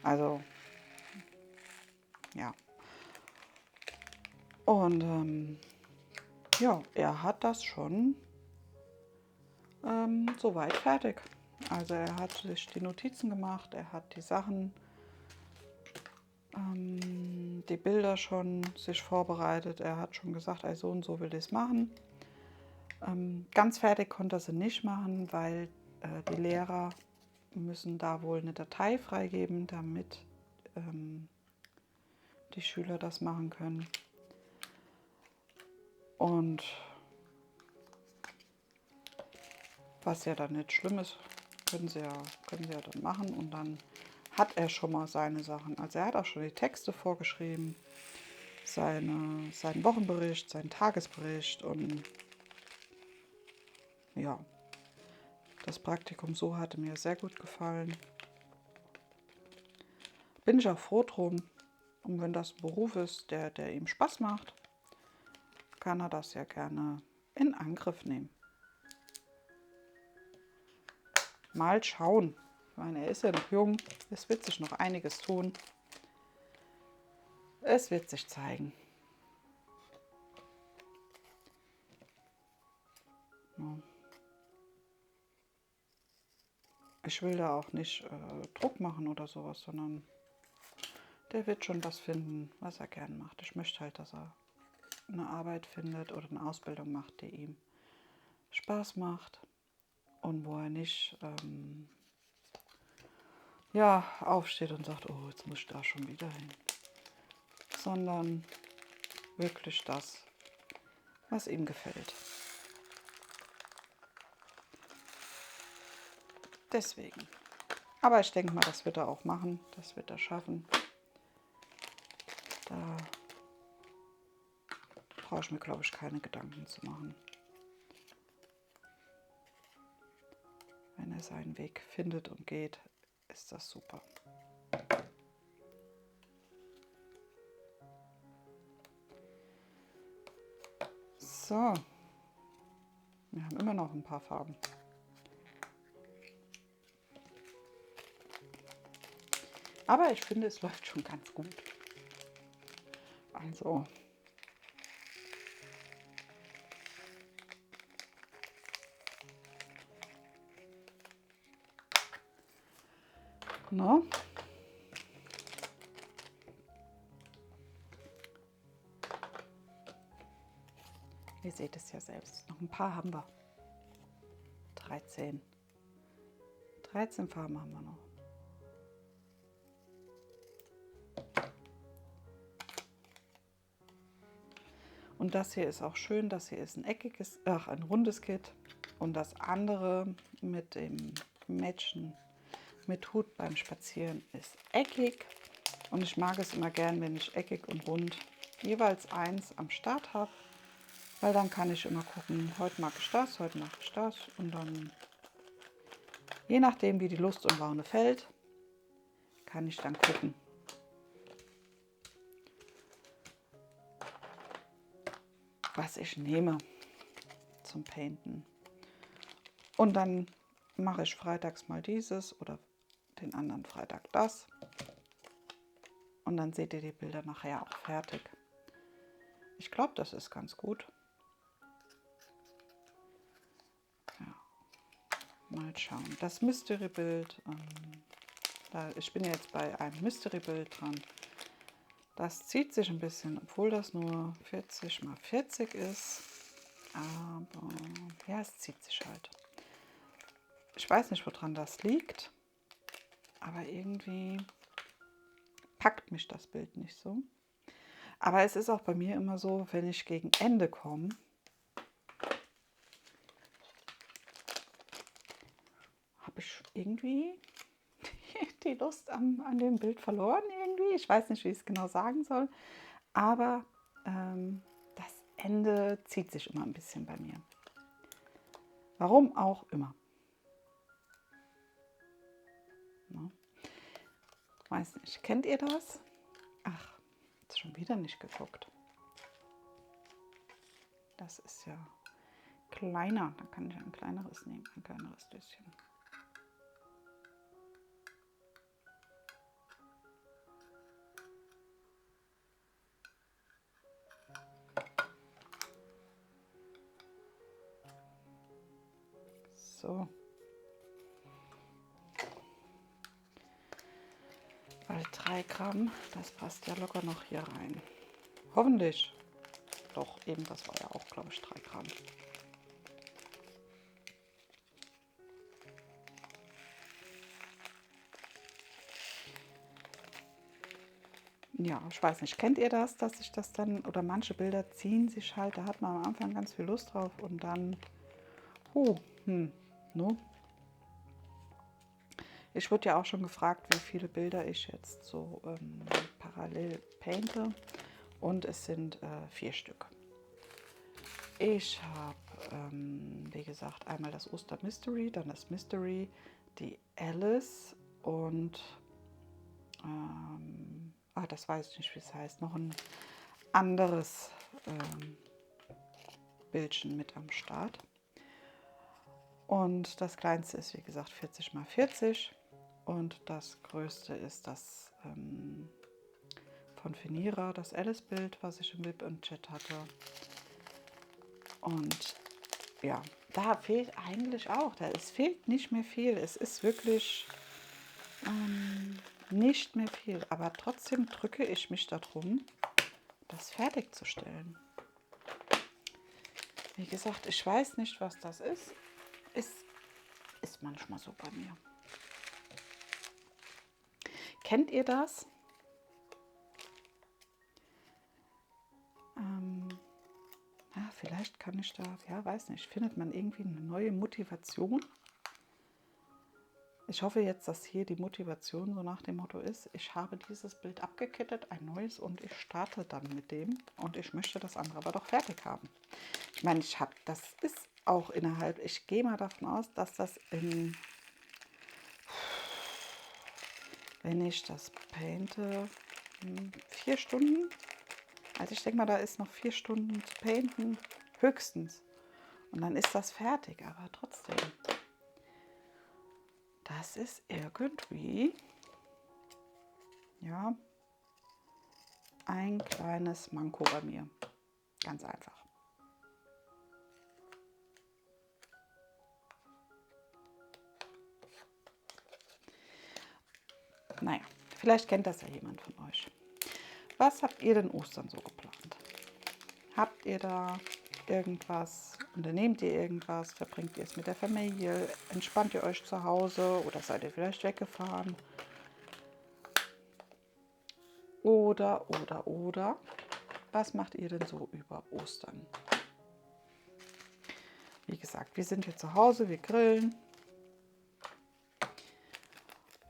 Also, ja. Und ja, er hat das schon soweit fertig. Also er hat sich die Notizen gemacht, er hat die Sachen, die Bilder schon sich vorbereitet. Er hat schon gesagt, ey, so und so will ich es machen. Ganz fertig konnte er sie nicht machen, weil die Lehrer müssen da wohl eine Datei freigeben, damit die Schüler das machen können. Und was ja dann nicht schlimm ist, können sie ja dann machen. Und dann hat er schon mal seine Sachen. Also er hat auch schon die Texte vorgeschrieben, seinen Wochenbericht, seinen Tagesbericht und ja, das Praktikum so hatte mir sehr gut gefallen. Bin ich auch froh drum. Und wenn das ein Beruf ist, der ihm Spaß macht, kann er das ja gerne in Angriff nehmen. Mal schauen. Ich meine, er ist ja noch jung. Es wird sich noch einiges tun. Es wird sich zeigen. Ja. Ich will da auch nicht Druck machen oder sowas, sondern der wird schon was finden, was er gern macht. Ich möchte halt, dass er eine Arbeit findet oder eine Ausbildung macht, die ihm Spaß macht und wo er nicht ja, aufsteht und sagt, oh, jetzt muss ich da schon wieder hin, sondern wirklich das, was ihm gefällt. Deswegen. Aber ich denke mal, das wird er auch machen, das wird er schaffen. Da brauche ich mir, glaube ich, keine Gedanken zu machen. Wenn er seinen Weg findet und geht, ist das super. So, wir haben immer noch ein paar Farben. Aber ich finde, es läuft schon ganz gut. Also, ne? Ihr seht es ja selbst. Noch ein paar haben wir. 13. 13 Farben haben wir noch. Und das hier ist auch schön. Das hier ist ein eckiges, ein rundes Kit. Und das andere mit dem Mädchen mit Hut beim Spazieren ist eckig. Und ich mag es immer gern, wenn ich eckig und rund jeweils eins am Start habe. Weil dann kann ich immer gucken, heute mag ich das, heute mag ich das. Und dann, je nachdem wie die Lust und Laune fällt, kann ich dann gucken. Was ich nehme zum Painten. Und dann mache ich freitags mal dieses oder den anderen Freitag das. Und dann seht ihr die Bilder nachher auch fertig. Ich glaube, das ist ganz gut. Ja. Mal schauen. Das Mystery-Bild, ich bin jetzt bei einem Mystery-Bild dran. Das zieht sich ein bisschen, obwohl das nur 40 x 40 ist. Aber ja, es zieht sich halt. Ich weiß nicht, woran das liegt. Aber irgendwie packt mich das Bild nicht so. Aber es ist auch bei mir immer so, wenn ich gegen Ende komme, habe ich irgendwie die Lust an dem Bild verloren irgendwie. Ich weiß nicht, wie ich es genau sagen soll. Aber das Ende zieht sich immer ein bisschen bei mir. Warum auch immer. Ne? Weiß nicht. Kennt ihr das? Ach, jetzt schon wieder nicht geguckt. Das ist ja kleiner. Dann kann ich ein kleineres nehmen, ein kleineres Döschen. So. Weil 3 Gramm, das passt ja locker noch hier rein. Hoffentlich. Doch, eben, das war ja auch, glaube ich, 3 Gramm. Ja, ich weiß nicht, kennt ihr das, dass sich das dann, oder manche Bilder ziehen sich halt, da hat man am Anfang ganz viel Lust drauf und dann, no? Ich wurde ja auch schon gefragt, wie viele Bilder ich jetzt so parallel painte und es sind 4 Stück. Ich habe wie gesagt, einmal das Oster-Mystery, dann das Mystery, die Alice und, das weiß ich nicht, wie es heißt, noch ein anderes Bildchen mit am Start. Und das kleinste ist, wie gesagt, 40 x 40 und das größte ist das von Finira, das Alice-Bild, was ich im VIP und Chat hatte. Und ja, da fehlt eigentlich auch, es fehlt nicht mehr viel. Es ist wirklich nicht mehr viel, aber trotzdem drücke ich mich darum, das fertigzustellen. Wie gesagt, ich weiß nicht, was das ist. Ist manchmal so bei mir. Kennt ihr das? Vielleicht kann ich da, ja, weiß nicht, findet man irgendwie eine neue Motivation? Ich hoffe jetzt, dass hier die Motivation so nach dem Motto ist, ich habe dieses Bild abgekettet, ein neues, und ich starte dann mit dem und ich möchte das andere aber doch fertig haben. Ich meine, das ist auch innerhalb, ich gehe mal davon aus, dass das wenn ich das painte, 4 Stunden, also ich denke mal, da ist noch 4 Stunden zu painten, höchstens. Und dann ist das fertig, aber trotzdem. Das ist irgendwie, ja, ein kleines Manko bei mir. Ganz einfach. Naja, vielleicht kennt das ja jemand von euch. Was habt ihr denn Ostern so geplant? Habt ihr da irgendwas? Unternehmt ihr irgendwas? Verbringt ihr es mit der Familie? Entspannt ihr euch zu Hause oder seid ihr vielleicht weggefahren? Oder, was macht ihr denn so über Ostern? Wie gesagt, wir sind hier zu Hause, wir grillen.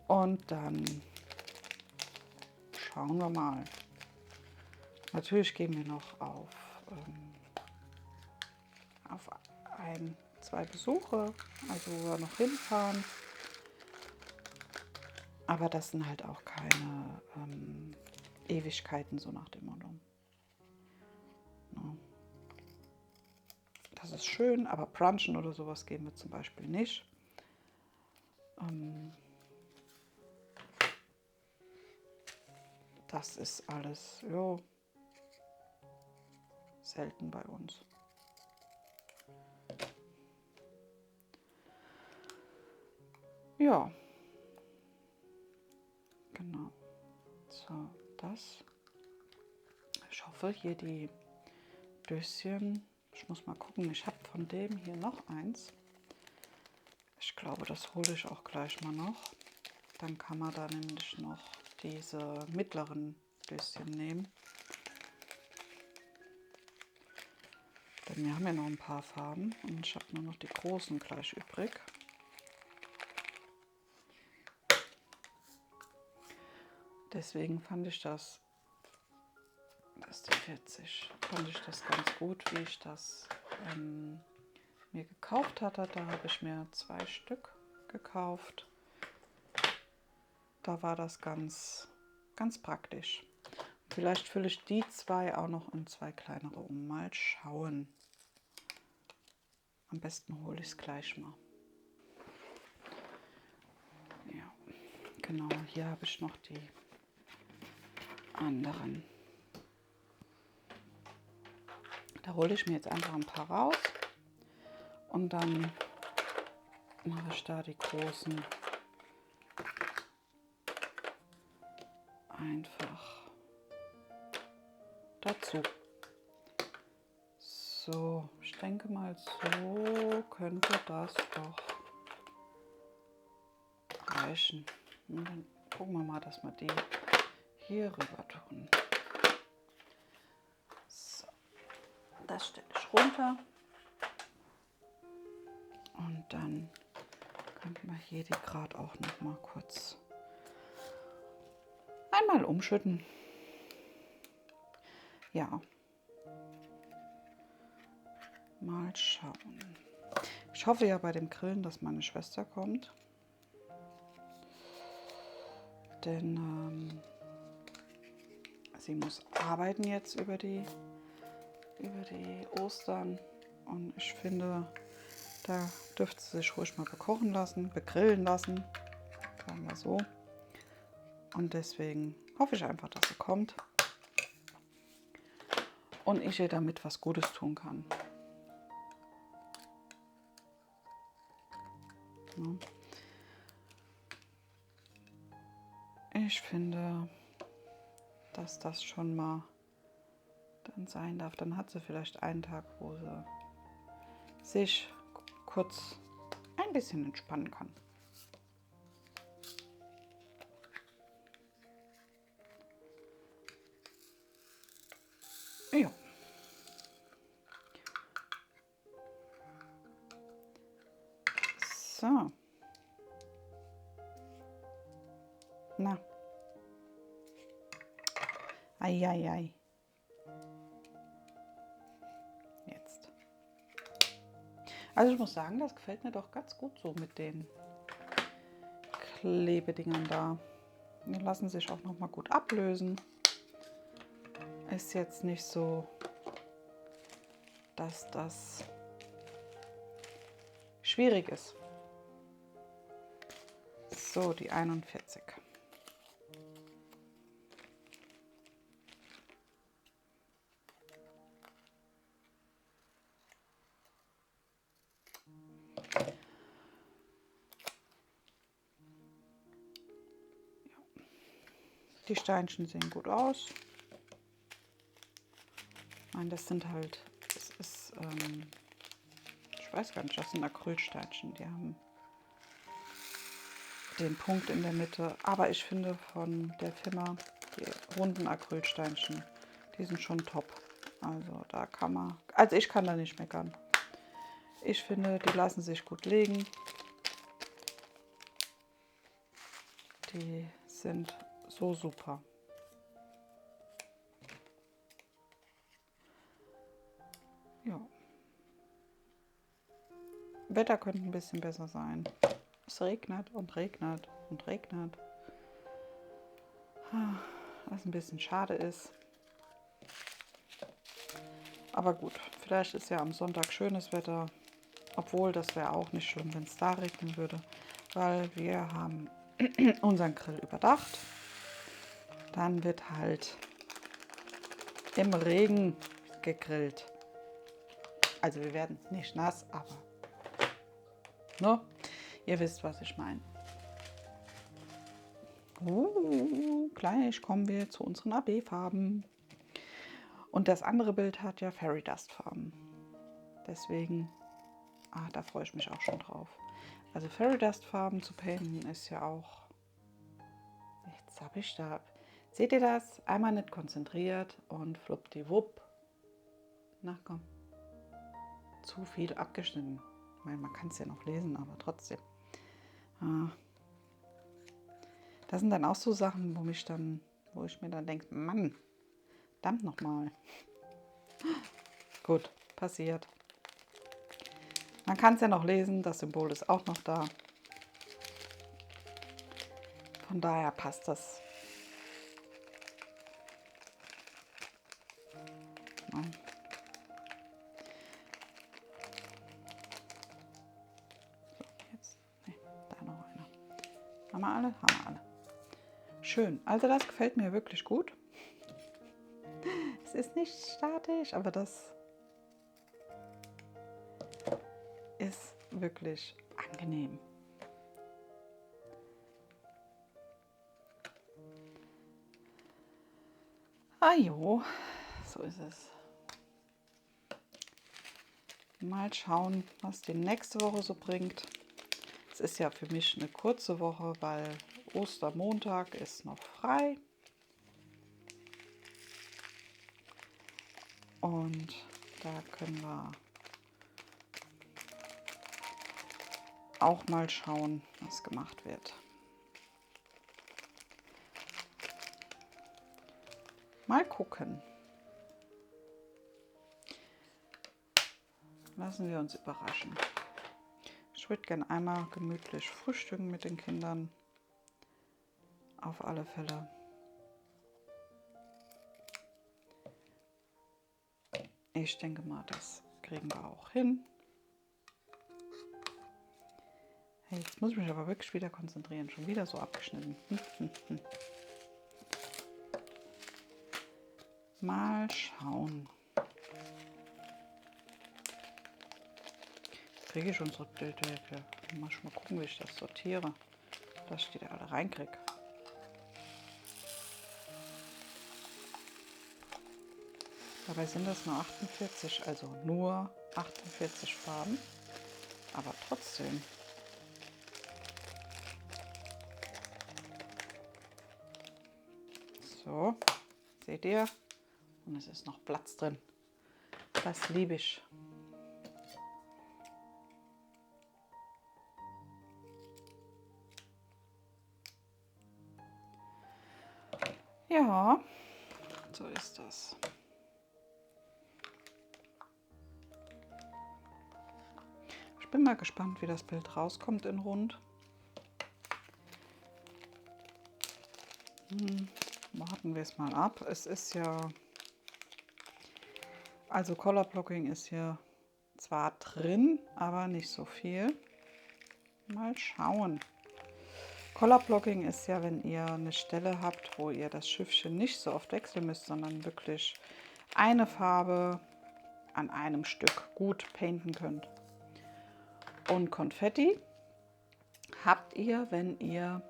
Und dann schauen wir mal. Natürlich gehen wir noch auf 1, 2 Besuche, also wo wir noch hinfahren. Aber das sind halt auch keine Ewigkeiten, so nach dem Motto. Ja. Das ist schön, aber brunchen oder sowas gehen wir zum Beispiel nicht. Das ist alles, jo, selten bei uns. Ja, genau. So, das. Ich hoffe, hier die Döschen. Ich muss mal gucken, ich habe von dem hier noch eins. Ich glaube, das hole ich auch gleich mal noch. Dann kann man da nämlich noch diese mittleren Döschen nehmen. Denn wir haben ja noch ein paar Farben und ich habe nur noch die großen gleich übrig. Deswegen fand ich das ist die 40, fand ich das ganz gut, wie ich das mir gekauft hatte. Da habe ich mir 2 Stück gekauft. Da war das ganz, ganz praktisch. Vielleicht fülle ich die 2 auch noch in 2 kleinere um. Mal schauen. Am besten hole ich es gleich mal. Ja, genau, hier habe ich noch die anderen. Da hole ich mir jetzt einfach ein paar raus und dann mache ich da die großen einfach dazu. So, ich denke mal, so könnte das doch reichen. Und dann gucken wir mal, dass wir die hier rüber tun. So, das stelle ich runter. Und dann könnten wir hier die gerade auch noch mal kurz einmal umschütten. Ja. Mal schauen. Ich hoffe ja bei dem Grillen, dass meine Schwester kommt. Denn sie muss arbeiten jetzt über die Ostern. Und ich finde, da dürfte sie sich ruhig mal bekochen lassen, begrillen lassen. Sagen wir so. Und deswegen hoffe ich einfach, dass sie kommt. Und ich ihr damit was Gutes tun kann. Ja. Ich finde, dass das schon mal dann sein darf. Dann hat sie vielleicht einen Tag, wo sie sich kurz ein bisschen entspannen kann. Ja. So. Na. Ei. Jetzt. Also ich muss sagen, das gefällt mir doch ganz gut so mit den Klebedingern da. Die lassen sich auch noch mal gut ablösen. Ist jetzt nicht so, dass das schwierig ist. So, die 41. Die Steinchen sehen gut aus. Nein, das sind halt, ich weiß gar nicht, das sind Acrylsteinchen. Die haben den Punkt in der Mitte. Aber ich finde von der Firma die runden Acrylsteinchen, die sind schon top. Also da kann man, also ich kann da nicht meckern. Ich finde, die lassen sich gut legen. Die sind so super. Ja. Wetter könnte ein bisschen besser sein. Es regnet und regnet und regnet. Was ein bisschen schade ist. Aber gut, vielleicht ist ja am Sonntag schönes Wetter. Obwohl, das wäre auch nicht schlimm, wenn es da regnen würde. Weil wir haben unseren Grill überdacht. Dann wird halt im Regen gegrillt. Also wir werden nicht nass, aber ne? Ihr wisst, was ich meine. Gleich kommen wir zu unseren AB-Farben. Und das andere Bild hat ja Fairy Dust Farben. Deswegen, da freue ich mich auch schon drauf. Also Fairy Dust Farben zu painten ist ja auch, jetzt habe ich da, seht ihr das? Einmal nicht konzentriert und fluppdiwupp. Na komm, zu viel abgeschnitten. Ich meine, man kann es ja noch lesen, aber trotzdem. Das sind dann auch so Sachen, wo ich mir dann denke, Mann, verdammt nochmal. Gut, passiert. Man kann es ja noch lesen, das Symbol ist auch noch da. Von daher passt das. Ja. So, jetzt, nee, da noch einer. Haben wir alle? Haben wir alle. Schön, also das gefällt mir wirklich gut. Es ist nicht statisch, aber das ist wirklich angenehm. Jo, so ist es. Mal schauen, was die nächste Woche so bringt. Es ist ja für mich eine kurze Woche, weil Ostermontag ist noch frei. Und da können wir auch mal schauen, was gemacht wird. Mal gucken. lassen wir uns überraschen. Ich würde gerne einmal gemütlich frühstücken mit den Kindern. Auf alle Fälle. Ich denke mal, das kriegen wir auch hin. Hey, jetzt muss ich mich aber wirklich wieder konzentrieren. Schon wieder so abgeschnitten. Mal schauen. Kriege ich unsere Bilder. Mal gucken, wie ich das sortiere. Dass ich die da alle reinkriege. Dabei sind das nur 48, also nur 48 Farben. Aber trotzdem. So, seht ihr? Und es ist noch Platz drin. Das liebe ich. Ja, so ist das. Ich bin mal gespannt, wie das Bild rauskommt in rund. Warten wir es mal ab. Es ist ja, also Color Blocking ist hier zwar drin, aber nicht so viel. Mal schauen. Color Blocking ist ja, wenn ihr eine Stelle habt, wo ihr das Schiffchen nicht so oft wechseln müsst, sondern wirklich eine Farbe an einem Stück gut painten könnt. Und Konfetti habt ihr, wenn ihr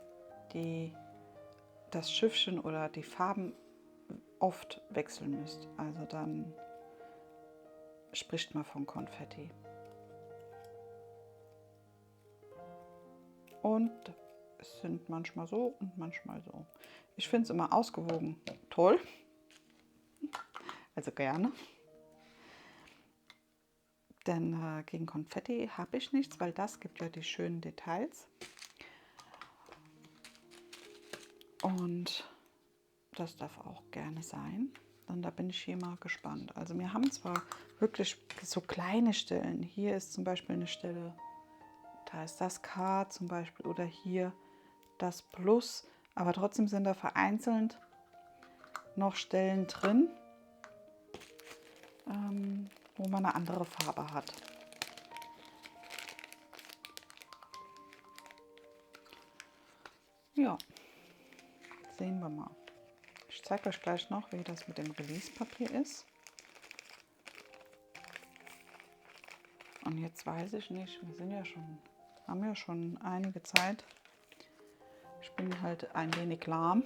das Schiffchen oder die Farben oft wechseln müsst. Also dann spricht man von Konfetti. Und es sind manchmal so und manchmal so. Ich finde es immer ausgewogen toll. Also gerne. Denn gegen Konfetti habe ich nichts, weil das gibt ja die schönen Details. Und das darf auch gerne sein. Und da bin ich hier mal gespannt. Also wir haben zwar wirklich so kleine Stellen. Hier ist zum Beispiel eine Stelle, da ist das K zum Beispiel oder hier das Plus. Aber trotzdem sind da vereinzelt noch Stellen drin, wo man eine andere Farbe hat. Ja, sehen wir mal. Ich zeige euch gleich noch, wie das mit dem Release-Papier ist. Und jetzt weiß ich nicht, wir sind ja haben ja schon einige Zeit. Ich bin halt ein wenig lahm.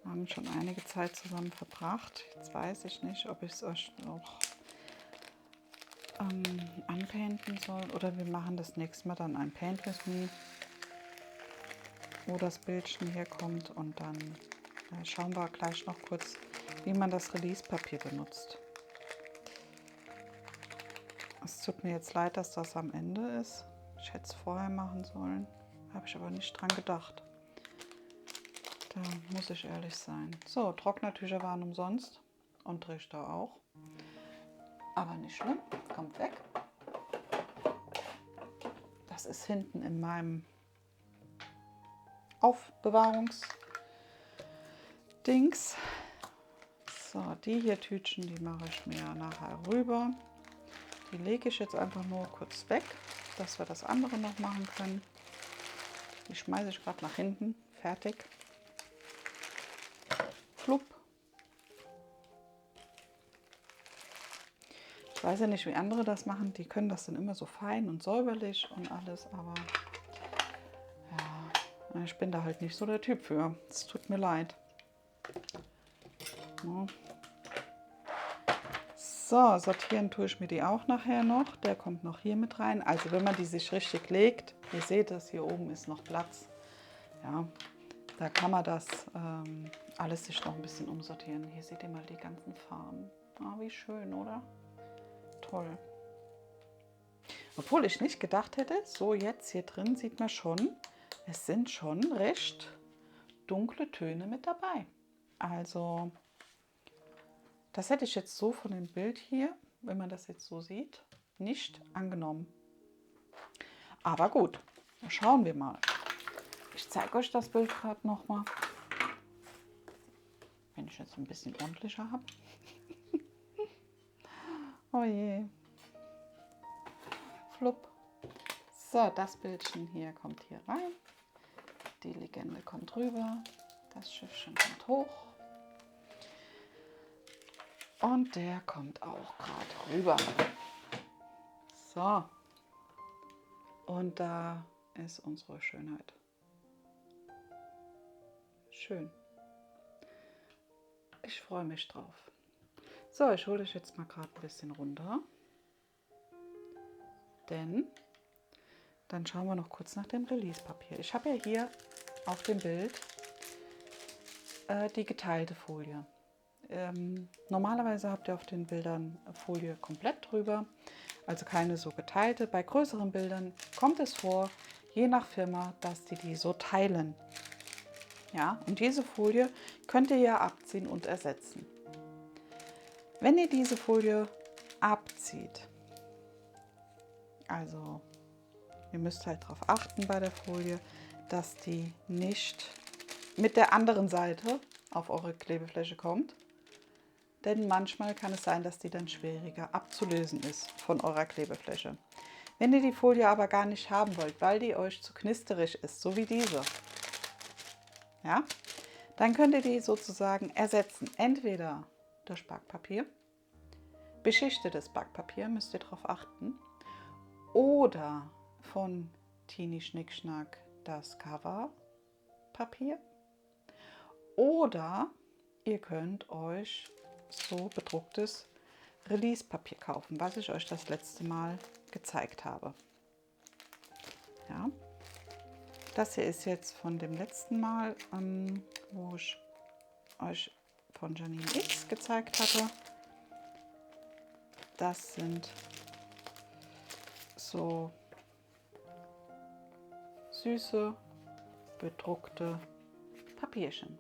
Wir haben schon einige Zeit zusammen verbracht. Jetzt weiß ich nicht, ob ich es euch noch anpainten soll. Oder wir machen das nächste Mal dann ein Paint with Me, wo das Bildchen hier kommt. Und dann schauen wir gleich noch kurz, wie man das Release-Papier benutzt. Es tut mir jetzt leid, dass das am Ende ist. Ich hätte es vorher machen sollen, habe ich aber nicht dran gedacht. Da muss ich ehrlich sein. So, Trocknertücher waren umsonst und Trichter auch. Aber nicht schlimm, kommt weg. Das ist hinten in meinem Aufbewahrungsdings. So, die hier Tütchen, die mache ich mir nachher rüber. Die lege ich jetzt einfach nur kurz weg, dass wir das andere noch machen können. Die schmeiße ich gerade nach hinten. Fertig. Flupp. Ich weiß ja nicht, wie andere das machen. Die können das dann immer so fein und säuberlich und alles, aber ja, ich bin da halt nicht so der Typ für. Es tut mir leid. Ja. So, sortieren tue ich mir die auch nachher noch. Der kommt noch hier mit rein. Also wenn man die sich richtig legt, ihr seht das, hier oben ist noch Platz. Ja, da kann man das alles sich noch ein bisschen umsortieren. Hier seht ihr mal die ganzen Farben. Ah, wie schön, oder? Toll. Obwohl ich nicht gedacht hätte, so jetzt hier drin sieht man schon, es sind schon recht dunkle Töne mit dabei. Also Das hätte ich jetzt so von dem Bild hier, wenn man das jetzt so sieht, nicht angenommen. Aber gut, schauen wir mal. Ich zeige euch das Bild gerade nochmal. Wenn ich jetzt ein bisschen ordentlicher habe. Oh je. Flupp. So, das Bildchen hier kommt hier rein. Die Legende kommt rüber. Das Schiffchen kommt hoch. Und der kommt auch gerade rüber. So. Und da ist unsere Schönheit. Schön. Ich freue mich drauf. So, ich hole dich jetzt mal gerade ein bisschen runter. Denn dann schauen wir noch kurz nach dem Release-Papier. Ich habe ja hier auf dem Bild die geteilte Folie. Normalerweise habt ihr auf den Bildern Folie komplett drüber, also keine so geteilte. Bei größeren Bildern kommt es vor, je nach Firma, dass die so teilen. Ja, und diese Folie könnt ihr ja abziehen und ersetzen. Wenn ihr diese Folie abzieht, also ihr müsst halt darauf achten bei der Folie, dass die nicht mit der anderen Seite auf eure Klebefläche kommt. Denn manchmal kann es sein, dass die dann schwieriger abzulösen ist von eurer Klebefläche. Wenn ihr die Folie aber gar nicht haben wollt, weil die euch zu knisterig ist, so wie diese, ja, dann könnt ihr die sozusagen ersetzen. Entweder durch Backpapier, beschichtetes Backpapier, müsst ihr darauf achten, oder von Tini Schnickschnack das Coverpapier, oder ihr könnt euch so bedrucktes Release-Papier kaufen, was ich euch das letzte Mal gezeigt habe. Ja. Das hier ist jetzt von dem letzten Mal, wo ich euch von Janine X gezeigt hatte. Das sind so süße, bedruckte Papierchen.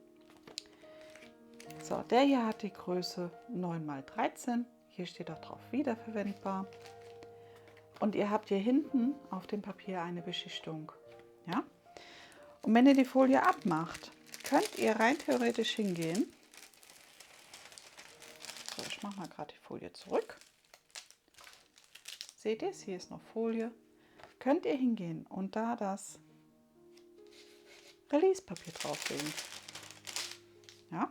So, der hier hat die Größe 9×13. Hier steht auch drauf wiederverwendbar. Und ihr habt hier hinten auf dem Papier eine Beschichtung. Ja? Und wenn ihr die Folie abmacht, könnt ihr rein theoretisch hingehen. So, ich mache mal gerade die Folie zurück. Seht ihr es? Hier ist noch Folie. Könnt ihr hingehen und da das Release-Papier drauflegen. Ja?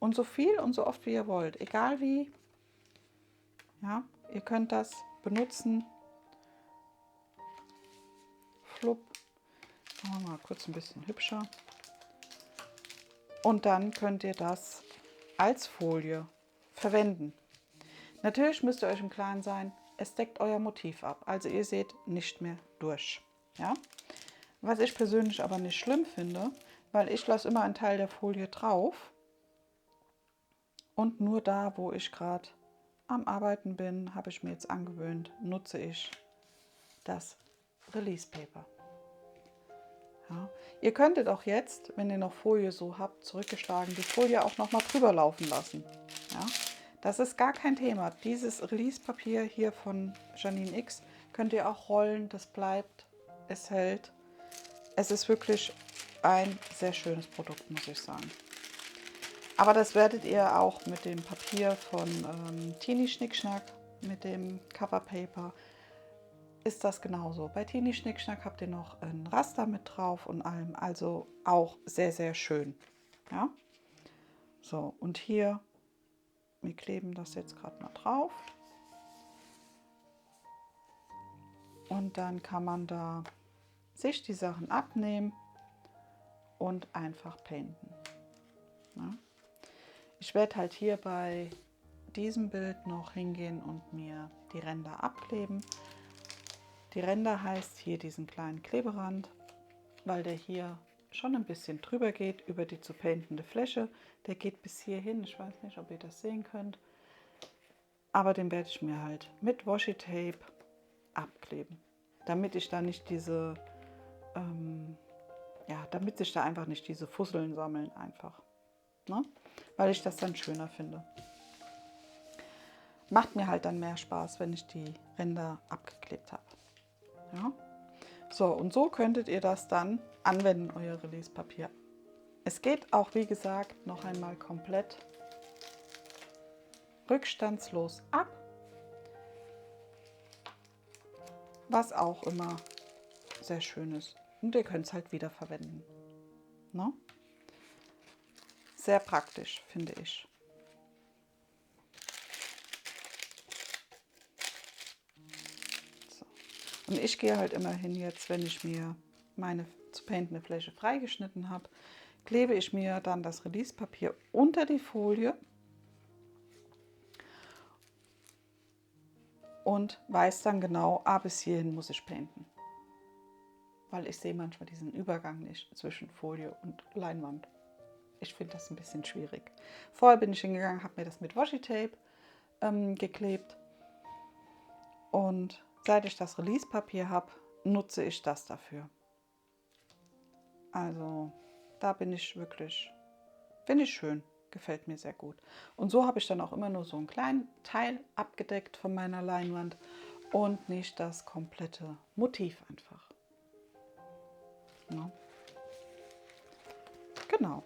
Und so viel und so oft wie ihr wollt, egal wie. Ja, ihr könnt das benutzen. Flupp. Machen wir mal kurz ein bisschen hübscher. Und dann könnt ihr das als Folie verwenden. Natürlich müsst ihr euch im Klaren sein, es deckt euer Motiv ab. Also ihr seht nicht mehr durch. Ja? Was ich persönlich aber nicht schlimm finde, weil ich lasse immer einen Teil der Folie drauf. Und nur da, wo ich gerade am Arbeiten bin, habe ich mir jetzt angewöhnt, nutze ich das Release Paper. Ja. Ihr könntet auch jetzt, wenn ihr noch Folie so habt, zurückgeschlagen, die Folie auch noch mal drüber laufen lassen. Ja. Das ist gar kein Thema. Dieses Release Papier hier von Janine X könnt ihr auch rollen, das bleibt, es hält. Es ist wirklich ein sehr schönes Produkt, muss ich sagen. Aber das werdet ihr auch mit dem Papier von Tini Schnickschnack, mit dem Coverpaper, ist das genauso. Bei Tini Schnickschnack habt ihr noch ein Raster mit drauf und allem, also auch sehr, sehr schön. Ja? So, und hier, wir kleben das jetzt gerade mal drauf. Und dann kann man da sich die Sachen abnehmen und einfach painten. Ja? Ich werde halt hier bei diesem Bild noch hingehen und mir die Ränder abkleben. Die Ränder heißt hier diesen kleinen Kleberand, weil der hier schon ein bisschen drüber geht, über die zu paintende Fläche. Der geht bis hierhin, ich weiß nicht, ob ihr das sehen könnt. Aber den werde ich mir halt mit Washi Tape abkleben, damit ich da nicht diese, ja, damit sich da einfach nicht diese Fusseln sammeln einfach. Ne? weil ich das dann schöner finde. Macht mir halt dann mehr Spaß, wenn ich die Ränder abgeklebt habe. Ja? So, und so könntet ihr das dann anwenden, euer Releasepapier. Es geht auch, wie gesagt, noch einmal komplett rückstandslos ab, was auch immer sehr schön ist. Und ihr könnt es halt wieder verwenden. Ne? Sehr praktisch, finde ich. So. Und ich gehe halt immer hin jetzt, wenn ich mir meine zu paintende Fläche freigeschnitten habe, klebe ich mir dann das Releasepapier unter die Folie und weiß dann genau, bis hierhin muss ich painten. Weil ich sehe manchmal diesen Übergang nicht zwischen Folie und Leinwand. Ich finde das ein bisschen schwierig. Vorher bin ich hingegangen, habe mir das mit Washi-Tape geklebt. Und seit ich das Release-Papier habe, nutze ich das dafür. Also da bin ich wirklich, finde ich schön, gefällt mir sehr gut. Und so habe ich dann auch immer nur so einen kleinen Teil abgedeckt von meiner Leinwand und nicht das komplette Motiv einfach. Ja. Genau.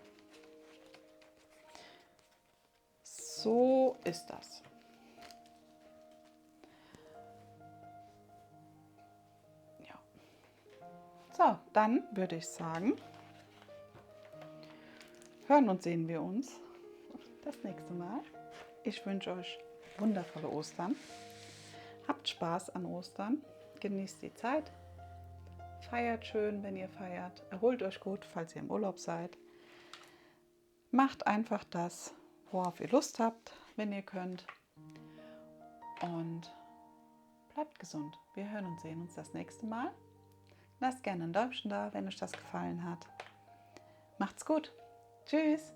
So ist das. Ja. So, dann würde ich sagen, hören und sehen wir uns das nächste Mal. Ich wünsche euch wundervolle Ostern. Habt Spaß an Ostern. Genießt die Zeit. Feiert schön, wenn ihr feiert. Erholt euch gut, falls ihr im Urlaub seid. Macht einfach das, worauf ihr Lust habt, wenn ihr könnt. Und bleibt gesund. Wir hören und sehen uns das nächste Mal. Lasst gerne ein Däumchen da, wenn euch das gefallen hat. Macht's gut. Tschüss.